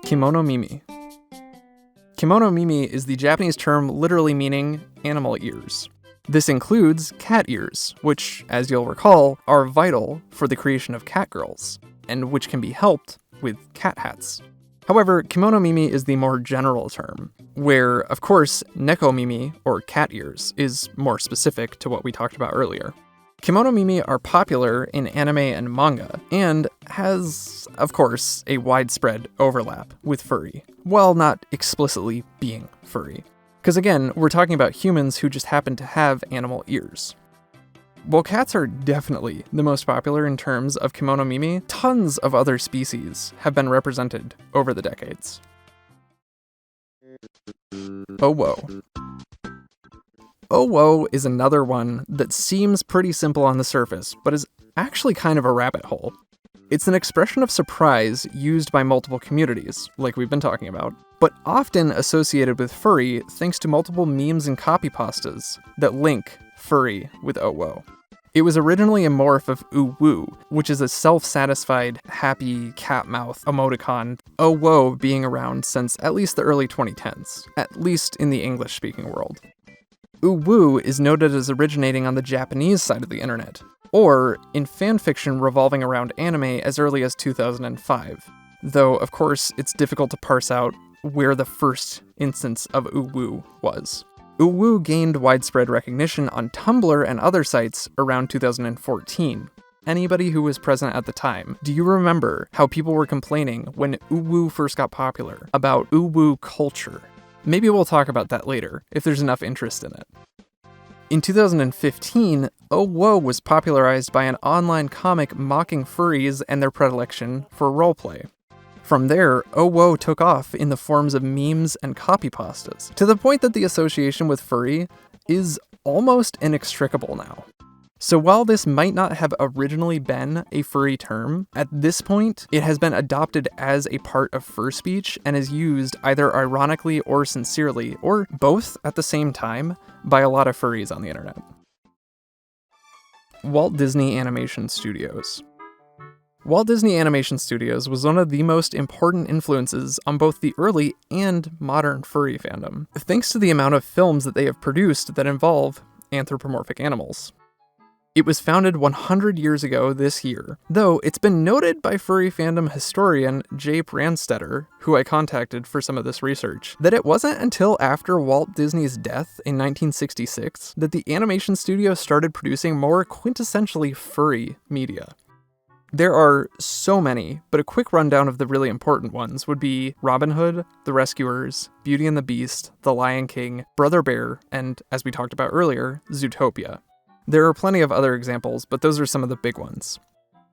Speaker 1: Kemonomimi. Kemonomimi is the Japanese term literally meaning animal ears. This includes cat ears, which, as you'll recall, are vital for the creation of Catgirls, and which can be helped with cat hats. However, Kemonomimi is the more general term, where, of course, Nekomimi, or cat ears, is more specific to what we talked about earlier. Kemonomimi are popular in anime and manga, and has, of course, a widespread overlap with furry, while not explicitly being furry. Because again, we're talking about humans who just happen to have animal ears. While cats are definitely the most popular in terms of Kemonomimi, tons of other species have been represented over the decades. Owo. Owo is another one that seems pretty simple on the surface, but is actually kind of a rabbit hole. It's an expression of surprise used by multiple communities, like we've been talking about, but often associated with furry thanks to multiple memes and copypastas that link furry with Owo. It was originally a morph of Uwu, which is a self-satisfied, happy cat mouth emoticon, Owo being around since at least the early 2010s, at least in the English-speaking world. Uwu is noted as originating on the Japanese side of the internet, or in fanfiction revolving around anime as early as 2005, though of course it's difficult to parse out where the first instance of Uwu was. Uwu gained widespread recognition on Tumblr and other sites around 2014. Anybody who was present at the time, do you remember how people were complaining when Uwu first got popular about Uwu culture? Maybe we'll talk about that later, if there's enough interest in it. In 2015, Owo was popularized by an online comic mocking furries and their predilection for roleplay. From there, Owo took off in the forms of memes and copypastas, to the point that the association with furry is almost inextricable now. So while this might not have originally been a furry term, at this point, it has been adopted as a part of Furspeech and is used either ironically or sincerely, or both at the same time, by a lot of furries on the internet. Walt Disney Animation Studios. Walt Disney Animation Studios was one of the most important influences on both the early and modern furry fandom, thanks to the amount of films that they have produced that involve anthropomorphic animals. It was founded 100 years ago this year, though it's been noted by furry fandom historian Jay Brandstetter, who I contacted for some of this research, that it wasn't until after Walt Disney's death in 1966 that the animation studio started producing more quintessentially furry media. There are so many, but a quick rundown of the really important ones would be Robin Hood, The Rescuers, Beauty and the Beast, The Lion King, Brother Bear, and, as we talked about earlier, Zootopia. There are plenty of other examples, but those are some of the big ones.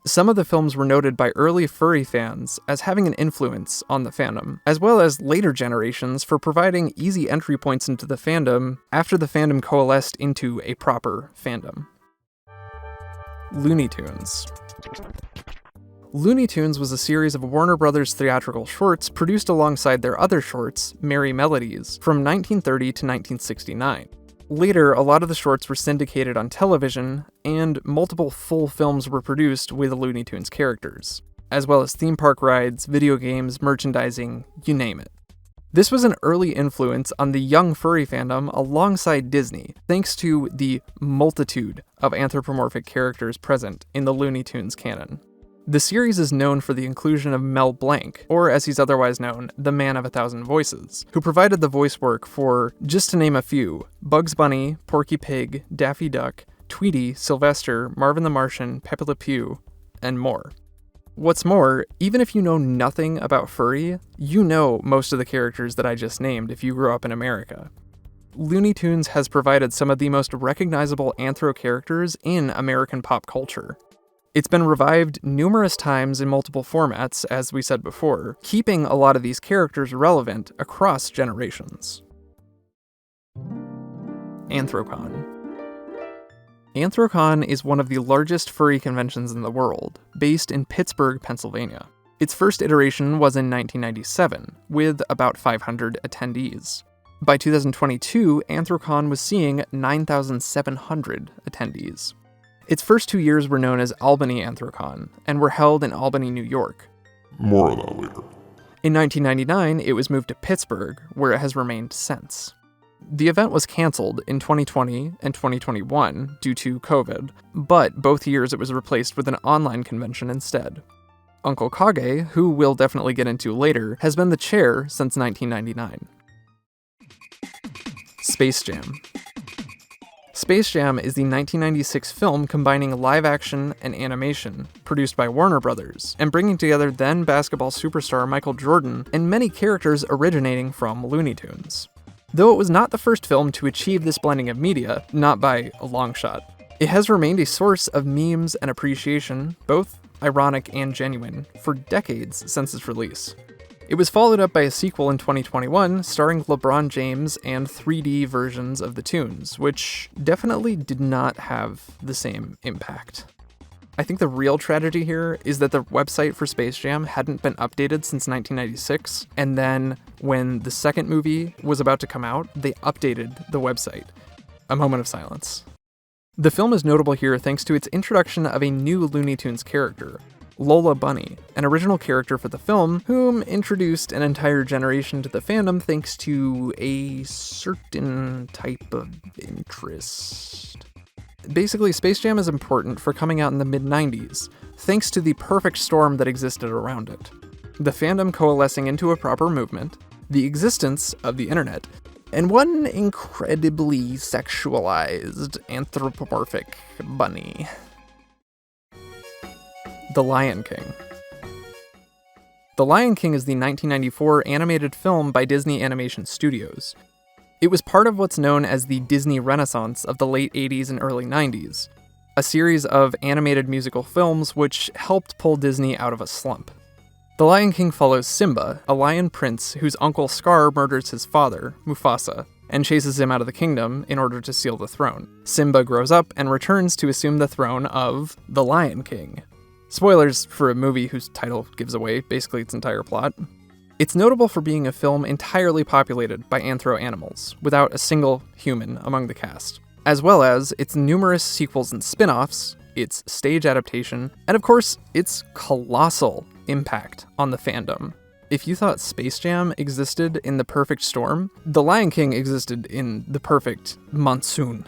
Speaker 1: Some of the films were noted by early furry fans as having an influence on the fandom, as well as later generations for providing easy entry points into the fandom after the fandom coalesced into a proper fandom. Looney Tunes. Looney Tunes was a series of Warner Brothers theatrical shorts produced alongside their other shorts, Merry Melodies, from 1930 to 1969. Later, a lot of the shorts were syndicated on television, and multiple full films were produced with Looney Tunes characters, as well as theme park rides, video games, merchandising, you name it. This was an early influence on the young furry fandom alongside Disney, thanks to the multitude of anthropomorphic characters present in the Looney Tunes canon. The series is known for the inclusion of Mel Blanc, or as he's otherwise known, the Man of a Thousand Voices, who provided the voice work for, just to name a few, Bugs Bunny, Porky Pig, Daffy Duck, Tweety, Sylvester, Marvin the Martian, Pepe Le Pew, and more. What's more, even if you know nothing about furry, you know most of the characters that I just named if you grew up in America. Looney Tunes has provided some of the most recognizable anthro characters in American pop culture. It's been revived numerous times in multiple formats, as we said before, keeping a lot of these characters relevant across generations. Anthrocon. Anthrocon is one of the largest furry conventions in the world, based in Pittsburgh, Pennsylvania. Its first iteration was in 1997, with about 500 attendees. By 2022, Anthrocon was seeing 9,700 attendees. Its first 2 years were known as Albany Anthrocon, and were held in Albany, New York.
Speaker 2: More on that later.
Speaker 1: In 1999, it was moved to Pittsburgh, where it has remained since. The event was canceled in 2020 and 2021 due to COVID, but both years it was replaced with an online convention instead. Uncle Kage, who we'll definitely get into later, has been the chair since 1999. Space Jam. Space Jam is the 1996 film combining live action and animation, produced by Warner Brothers, and bringing together then basketball superstar Michael Jordan and many characters originating from Looney Tunes. Though it was not the first film to achieve this blending of media, not by a long shot, it has remained a source of memes and appreciation, both ironic and genuine, for decades since its release. It was followed up by a sequel in 2021 starring LeBron James and 3D versions of the tunes, which definitely did not have the same impact. I think the real tragedy here is that the website for Space Jam hadn't been updated since 1996, and then when the second movie was about to come out, they updated the website. A moment of silence. The film is notable here thanks to its introduction of a new Looney Tunes character, Lola Bunny, an original character for the film, whom introduced an entire generation to the fandom thanks to a certain type of interest. Basically, Space Jam is important for coming out in the mid-90s, thanks to the perfect storm that existed around it. The fandom coalescing into a proper movement, the existence of the internet, and one incredibly sexualized anthropomorphic bunny. The Lion King. The Lion King is the 1994 animated film by Disney Animation Studios. It was part of what's known as the Disney Renaissance of the late 80s and early 90s, a series of animated musical films which helped pull Disney out of a slump. The Lion King follows Simba, a lion prince whose uncle Scar murders his father, Mufasa, and chases him out of the kingdom in order to steal the throne. Simba grows up and returns to assume the throne of the Lion King. Spoilers for a movie whose title gives away basically its entire plot. It's notable for being a film entirely populated by anthro animals, without a single human among the cast, as well as its numerous sequels and spin-offs, its stage adaptation, and of course, its colossal impact on the fandom. If you thought Space Jam existed in the perfect storm, The Lion King existed in the perfect monsoon.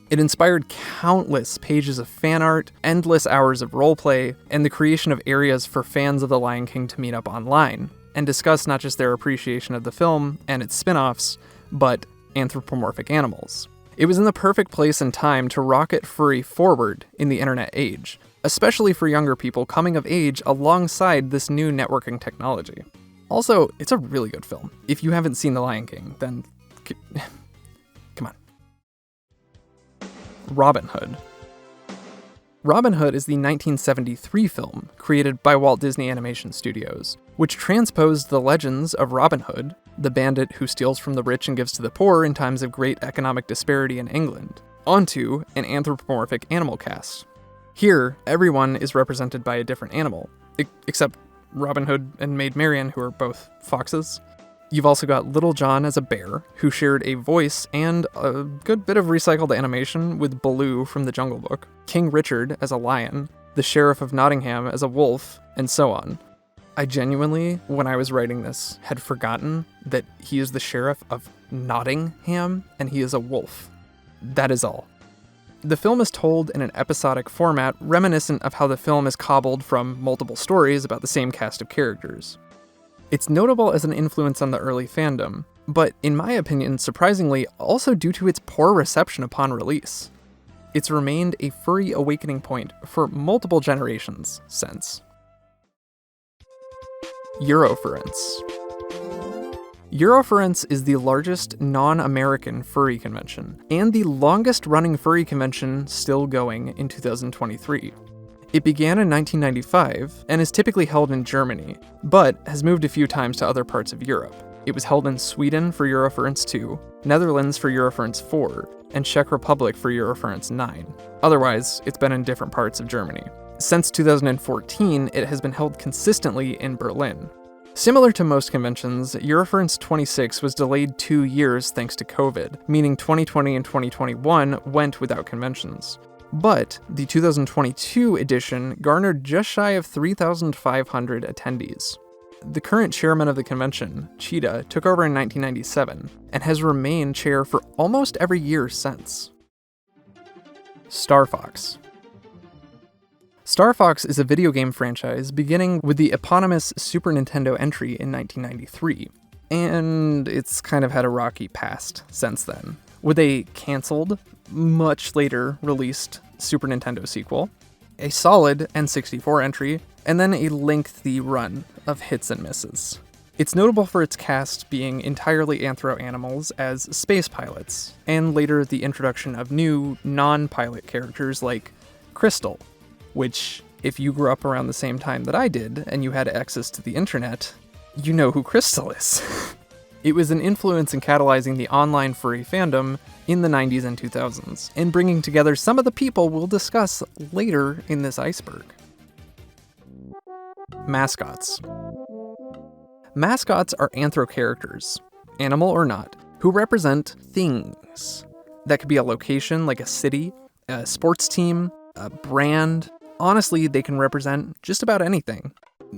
Speaker 1: It inspired countless pages of fan art, endless hours of roleplay, and the creation of areas for fans of The Lion King to meet up online, and discuss not just their appreciation of the film and its spin-offs, but anthropomorphic animals. It was in the perfect place and time to rocket furry forward in the internet age, especially for younger people coming of age alongside this new networking technology. Also, it's a really good film. If you haven't seen The Lion King, then come on. Robin Hood. Robin Hood is the 1973 film created by Walt Disney Animation Studios, which transposed the legends of Robin Hood, the bandit who steals from the rich and gives to the poor in times of great economic disparity in England, onto an anthropomorphic animal cast. Here, everyone is represented by a different animal, except Robin Hood and Maid Marian, who are both foxes. You've also got Little John as a bear, who shared a voice and a good bit of recycled animation with Baloo from the Jungle Book, King Richard as a lion, the Sheriff of Nottingham as a wolf, and so on. I genuinely, when I was writing this, had forgotten that he is the Sheriff of Nottingham and he is a wolf. That is all. The film is told in an episodic format reminiscent of how the film is cobbled from multiple stories about the same cast of characters. It's notable as an influence on the early fandom, but in my opinion, surprisingly, also due to its poor reception upon release. It's remained a furry awakening point for multiple generations since. Eurofurence. Eurofurence is the largest non-American furry convention, and the longest-running furry convention still going in 2023. It began in 1995, and is typically held in Germany, but has moved a few times to other parts of Europe. It was held in Sweden for Eurofurence 2, Netherlands for Eurofurence 4, and Czech Republic for Eurofurence 9. Otherwise, it's been in different parts of Germany. Since 2014, it has been held consistently in Berlin. Similar to most conventions, Eurofurence 26 was delayed 2 years thanks to COVID, meaning 2020 and 2021 went without conventions. But the 2022 edition garnered just shy of 3,500 attendees. The current chairman of the convention, Cheetah, took over in 1997, and has remained chair for almost every year since. Star Fox. Star Fox is a video game franchise beginning with the eponymous Super Nintendo entry in 1993, and it's kind of had a rocky past since then, with a cancelled, much later released Super Nintendo sequel, a solid N64 entry, and then a lengthy run of hits and misses. It's notable for its cast being entirely anthro animals as space pilots, and later the introduction of new, non-pilot characters like Crystal, which, if you grew up around the same time that I did, and you had access to the internet, you know who Crystal is. It was an influence in catalyzing the online furry fandom in the 90s and 2000s, and bringing together some of the people we'll discuss later in this iceberg. Mascots. Mascots are anthro characters, animal or not, who represent things. That could be a location like a city, a sports team, a brand. Honestly, they can represent just about anything.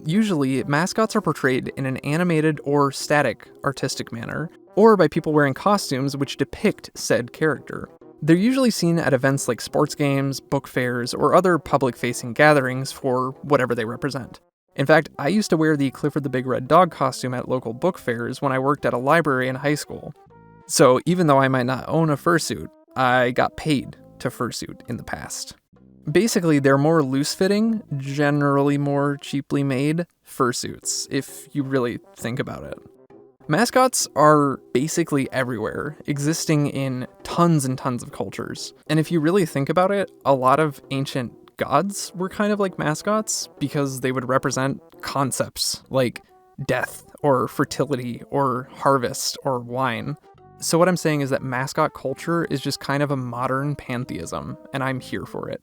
Speaker 1: Usually, mascots are portrayed in an animated or static artistic manner, or by people wearing costumes which depict said character. They're usually seen at events like sports games, book fairs, or other public-facing gatherings for whatever they represent. In fact, I used to wear the Clifford the Big Red Dog costume at local book fairs when I worked at a library in high school. So even though I might not own a fursuit, I got paid to fursuit in the past. Basically, they're more loose-fitting, generally more cheaply made fursuits, if you really think about it. Mascots are basically everywhere, existing in tons and tons of cultures. And if you really think about it, a lot of ancient gods were kind of like mascots because they would represent concepts like death or fertility or harvest or wine. So what I'm saying is that mascot culture is just kind of a modern pantheism, and I'm here for it.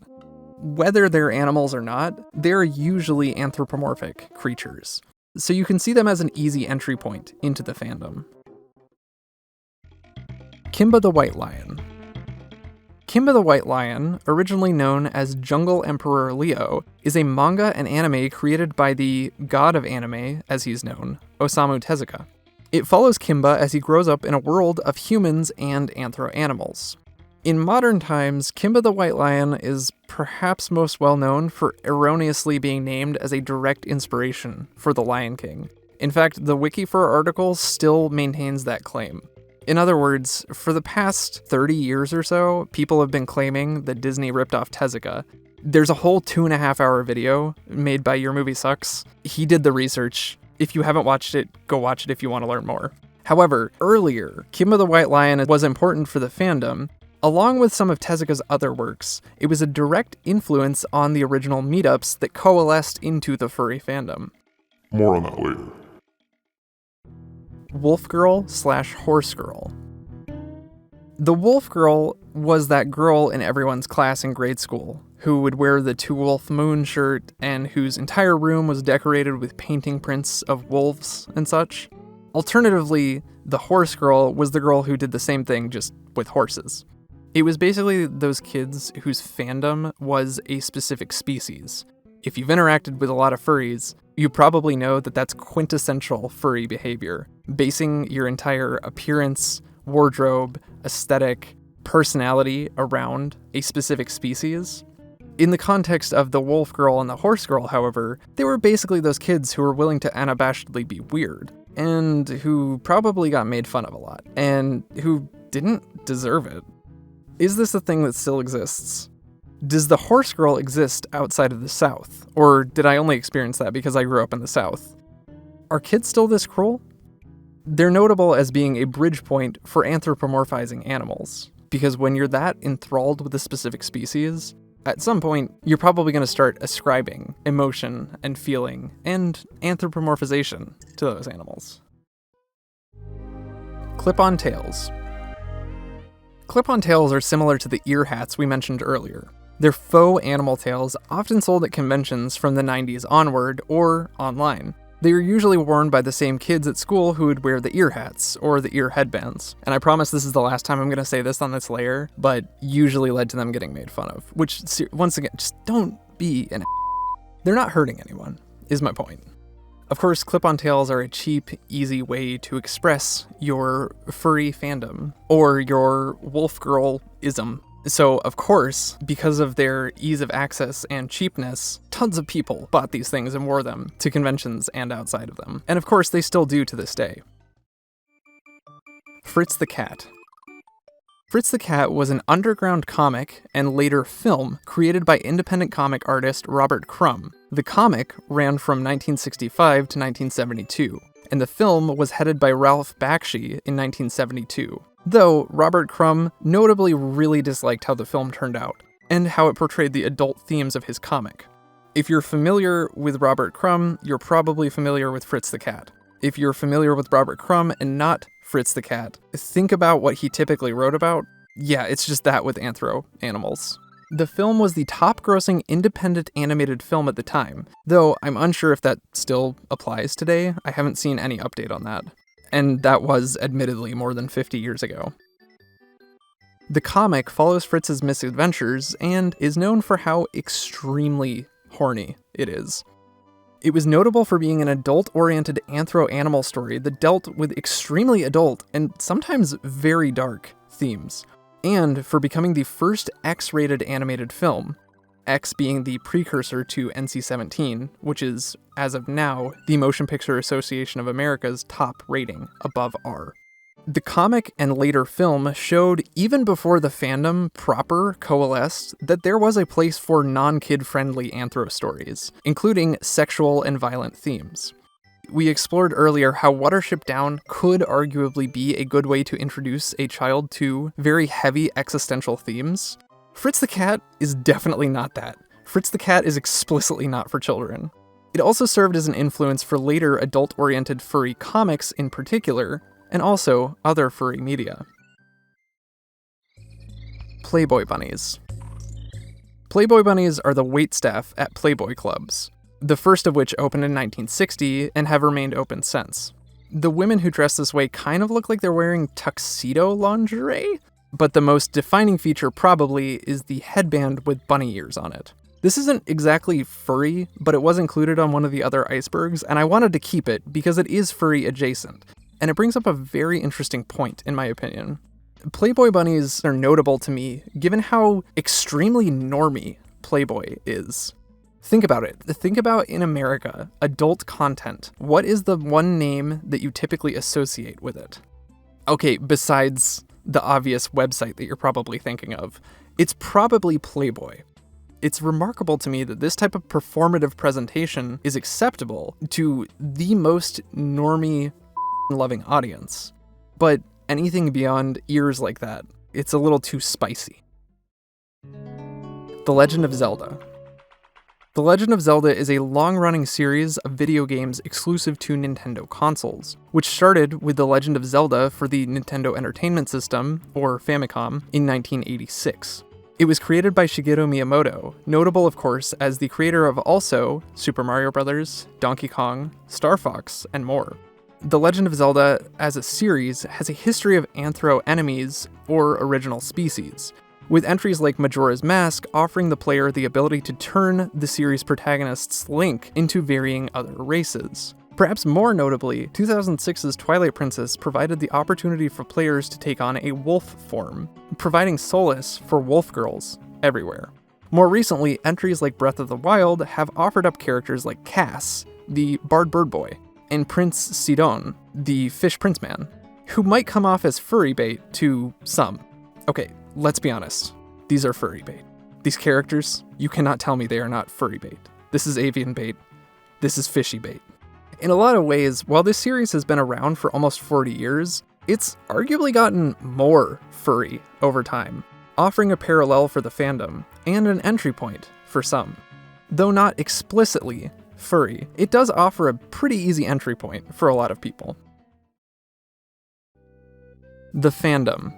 Speaker 1: Whether they're animals or not, they're usually anthropomorphic creatures, so you can see them as an easy entry point into the fandom. Kimba the White Lion. Kimba the White Lion, originally known as Jungle Emperor Leo, is a manga and anime created by the god of anime, as he's known, Osamu Tezuka. It follows Kimba as he grows up in a world of humans and anthro animals. In modern times, Kimba the White Lion is perhaps most well known for erroneously being named as a direct inspiration for The Lion King. In fact, the Wikifur article still maintains that claim. In other words, for the past 30 years or so, people have been claiming that Disney ripped off Tezuka. There's a whole 2.5-hour video made by Your Movie Sucks. He did the research. If you haven't watched it, go watch it if you want to learn more. However, earlier, Kimba the White Lion was important for the fandom. Along with some of Tezuka's other works, it was a direct influence on the original meetups that coalesced into the furry fandom.
Speaker 2: More on that later.
Speaker 1: Wolf Girl/Horse Girl. The Wolf Girl was that girl in everyone's class in grade school who would wear the Two Wolf Moon shirt and whose entire room was decorated with painting prints of wolves and such. Alternatively, the Horse Girl was the girl who did the same thing just with horses. It was basically those kids whose fandom was a specific species. If you've interacted with a lot of furries, you probably know that that's quintessential furry behavior, basing your entire appearance, wardrobe, aesthetic, personality around a specific species. In the context of the wolf girl and the horse girl, however, they were basically those kids who were willing to unabashedly be weird, and who probably got made fun of a lot, and who didn't deserve it. Is this a thing that still exists? Does the horse girl exist outside of the South? Or did I only experience that because I grew up in the South? Are kids still this cruel? They're notable as being a bridge point for anthropomorphizing animals, because when you're that enthralled with a specific species, at some point, you're probably going to start ascribing emotion and feeling and anthropomorphization to those animals. Clip-on tails. Clip-on tails are similar to the ear hats we mentioned earlier. They're faux animal tails often sold at conventions from the 90s onward or online. They are usually worn by the same kids at school who would wear the ear hats or the ear headbands. And I promise this is the last time I'm going to say this on this layer, but usually led to them getting made fun of. Which, once again, just don't be an They're not hurting anyone, is my point. Of course, clip-on tails are a cheap, easy way to express your furry fandom or your wolf girl-ism. So, of course, because of their ease of access and cheapness, tons of people bought these things and wore them to conventions and outside of them. And of course, they still do to this day. Fritz the Cat. Fritz the Cat was an underground comic and later film created by independent comic artist Robert Crumb. The comic ran from 1965 to 1972, and the film was headed by Ralph Bakshi in 1972. Though Robert Crumb notably really disliked how the film turned out, and how it portrayed the adult themes of his comic. If you're familiar with Robert Crumb, you're probably familiar with Fritz the Cat. If you're familiar with Robert Crumb and not Fritz the Cat, think about what he typically wrote about. Yeah, it's just that with anthro animals. The film was the top-grossing independent animated film at the time, though I'm unsure if that still applies today. I haven't seen any update on that. And that was, admittedly, more than 50 years ago. The comic follows Fritz's misadventures and is known for how extremely horny it is. It was notable for being an adult-oriented anthro-animal story that dealt with extremely adult and sometimes very dark themes, and for becoming the first X-rated animated film, X being the precursor to NC-17, which is, as of now, the Motion Picture Association of America's top rating, above R. The comic and later film showed, even before the fandom proper coalesced, that there was a place for non-kid-friendly anthro stories, including sexual and violent themes. We explored earlier how Watership Down could arguably be a good way to introduce a child to very heavy existential themes. Fritz the Cat is definitely not that. Fritz the Cat is explicitly not for children. It also served as an influence for later adult-oriented furry comics in particular, and also other furry media. Playboy Bunnies. Playboy Bunnies are the waitstaff at Playboy clubs, the first of which opened in 1960 and have remained open since. The women who dress this way kind of look like they're wearing tuxedo lingerie, but the most defining feature probably is the headband with bunny ears on it. This isn't exactly furry, but it was included on one of the other icebergs, and I wanted to keep it because it is furry adjacent. And it brings up a very interesting point, in my opinion. Playboy Bunnies are notable to me, given how extremely normie Playboy is. Think about it. Think about, in America, adult content. What is the one name that you typically associate with it? Okay, besides the obvious website that you're probably thinking of, it's probably Playboy. It's remarkable to me that this type of performative presentation is acceptable to the most normie loving audience. But anything beyond ears like that, it's a little too spicy. The Legend of Zelda. The Legend of Zelda is a long-running series of video games exclusive to Nintendo consoles, which started with The Legend of Zelda for the Nintendo Entertainment System, or Famicom, in 1986. It was created by Shigeru Miyamoto, notable of course as the creator of also Super Mario Bros., Donkey Kong, Star Fox, and more. The Legend of Zelda, as a series, has a history of anthro enemies, or original species, with entries like Majora's Mask offering the player the ability to turn the series protagonist's Link into varying other races. Perhaps more notably, 2006's Twilight Princess provided the opportunity for players to take on a wolf form, providing solace for wolf girls everywhere. More recently, entries like Breath of the Wild have offered up characters like Cass, the Bard Bird Boy, and Prince Sidon, the Fish Prince Man, who might come off as furry bait to some. Okay, let's be honest. These are furry bait. These characters, you cannot tell me they are not furry bait. This is avian bait. This is fishy bait. In a lot of ways, while this series has been around for almost 40 years, it's arguably gotten more furry over time, offering a parallel for the fandom and an entry point for some. Though not explicitly furry, it does offer a pretty easy entry point for a lot of people. The Fandom.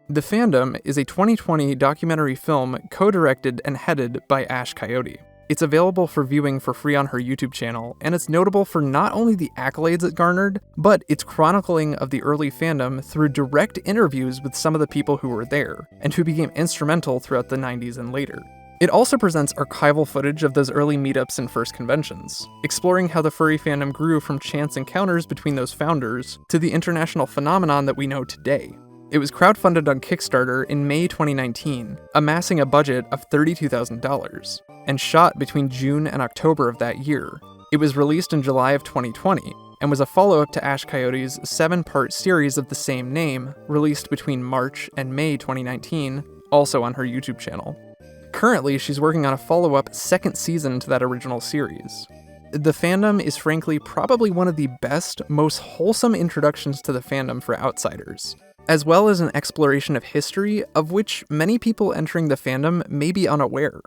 Speaker 1: The Fandom is a 2020 documentary film co-directed and headed by Ash Coyote. It's available for viewing for free on her YouTube channel, and it's notable for not only the accolades it garnered, but its chronicling of the early fandom through direct interviews with some of the people who were there, and who became instrumental throughout the 90s and later. It also presents archival footage of those early meetups and first conventions, exploring how the furry fandom grew from chance encounters between those founders to the international phenomenon that we know today. It was crowdfunded on Kickstarter in May 2019, amassing a budget of $32,000, and shot between June and October of that year. It was released in July of 2020, and was a follow-up to Ash Coyote's 7-part series of the same name, released between March and May 2019, also on her YouTube channel. Currently, she's working on a follow-up second season to that original series. The Fandom is frankly probably one of the best, most wholesome introductions to the fandom for outsiders, as well as an exploration of history of which many people entering the fandom may be unaware.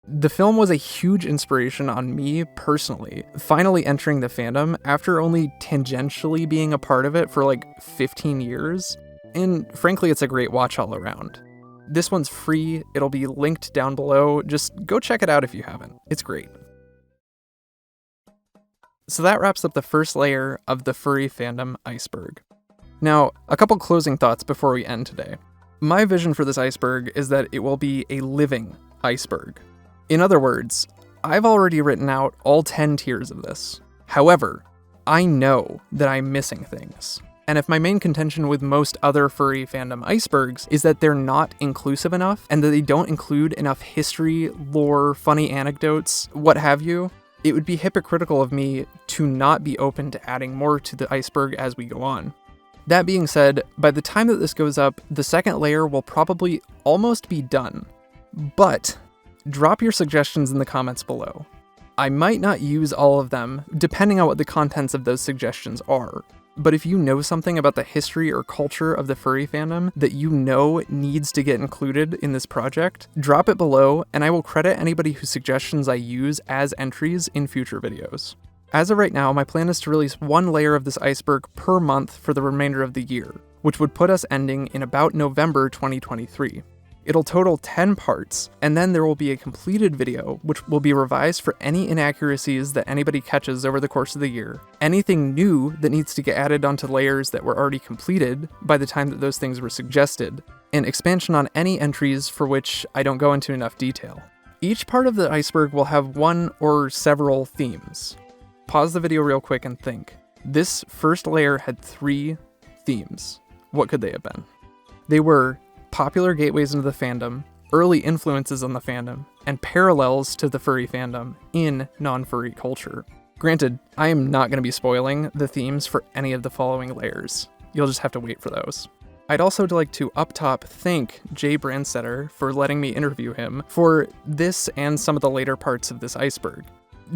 Speaker 1: The film was a huge inspiration on me personally, finally entering the fandom after only tangentially being a part of it for like 15 years, and frankly it's a great watch all around. This one's free, it'll be linked down below, just go check it out if you haven't, it's great. So that wraps up the first layer of the Furry Fandom Iceberg. Now, a couple closing thoughts before we end today. My vision for this iceberg is that it will be a living iceberg. In other words, I've already written out all 10 tiers of this. However, I know that I'm missing things. And if my main contention with most other furry fandom icebergs is that they're not inclusive enough, and that they don't include enough history, lore, funny anecdotes, what have you, it would be hypocritical of me to not be open to adding more to the iceberg as we go on. That being said, by the time that this goes up, the second layer will probably almost be done. But drop your suggestions in the comments below. I might not use all of them, depending on what the contents of those suggestions are. But if you know something about the history or culture of the furry fandom that you know needs to get included in this project, drop it below and I will credit anybody whose suggestions I use as entries in future videos. As of right now, my plan is to release one layer of this iceberg per month for the remainder of the year, which would put us ending in about November 2023. It'll total 10 parts, and then there will be a completed video which will be revised for any inaccuracies that anybody catches over the course of the year, anything new that needs to get added onto layers that were already completed by the time that those things were suggested, and expansion on any entries for which I don't go into enough detail. Each part of the iceberg will have one or several themes. Pause the video real quick and think. This first layer had 3 themes. What could they have been? They were popular gateways into the fandom, early influences on the fandom, and parallels to the furry fandom in non-furry culture. Granted, I am not going to be spoiling the themes for any of the following layers. You'll just have to wait for those. I'd also like to up top thank Jay Brandstetter for letting me interview him for this and some of the later parts of this iceberg.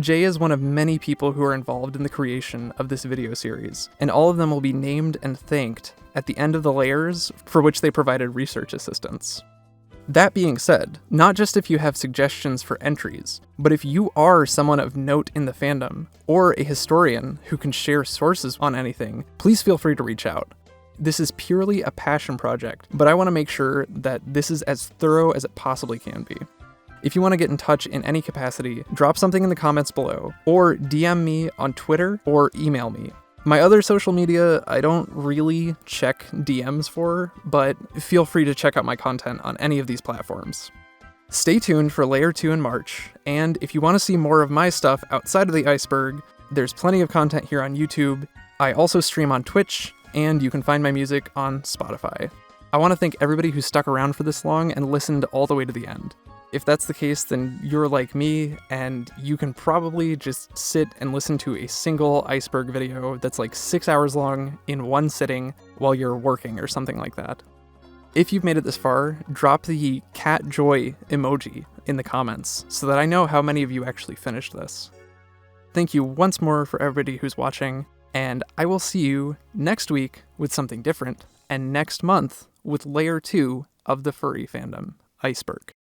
Speaker 1: Jay is one of many people who are involved in the creation of this video series, and all of them will be named and thanked at the end of the layers for which they provided research assistance. That being said, not just if you have suggestions for entries, but if you are someone of note in the fandom, or a historian who can share sources on anything, please feel free to reach out. This is purely a passion project, but I want to make sure that this is as thorough as it possibly can be. If you want to get in touch in any capacity, drop something in the comments below, or DM me on Twitter or email me. My other social media, I don't really check DMs for, but feel free to check out my content on any of these platforms. Stay tuned for Layer 2 in March, and if you want to see more of my stuff outside of the iceberg, There's plenty of content here on YouTube. I also stream on Twitch, and you can find my music on Spotify. I want to thank everybody who stuck around for this long and listened all the way to the end. If that's the case, then you're like me, and you can probably just sit and listen to a single Iceberg video that's like 6 hours long in one sitting while you're working or something like that. If you've made it this far, drop the cat joy emoji in the comments so that I know how many of you actually finished this. Thank you once more for everybody who's watching, and I will see you next week with something different, and next month with Layer 2 of the Furry Fandom Iceberg.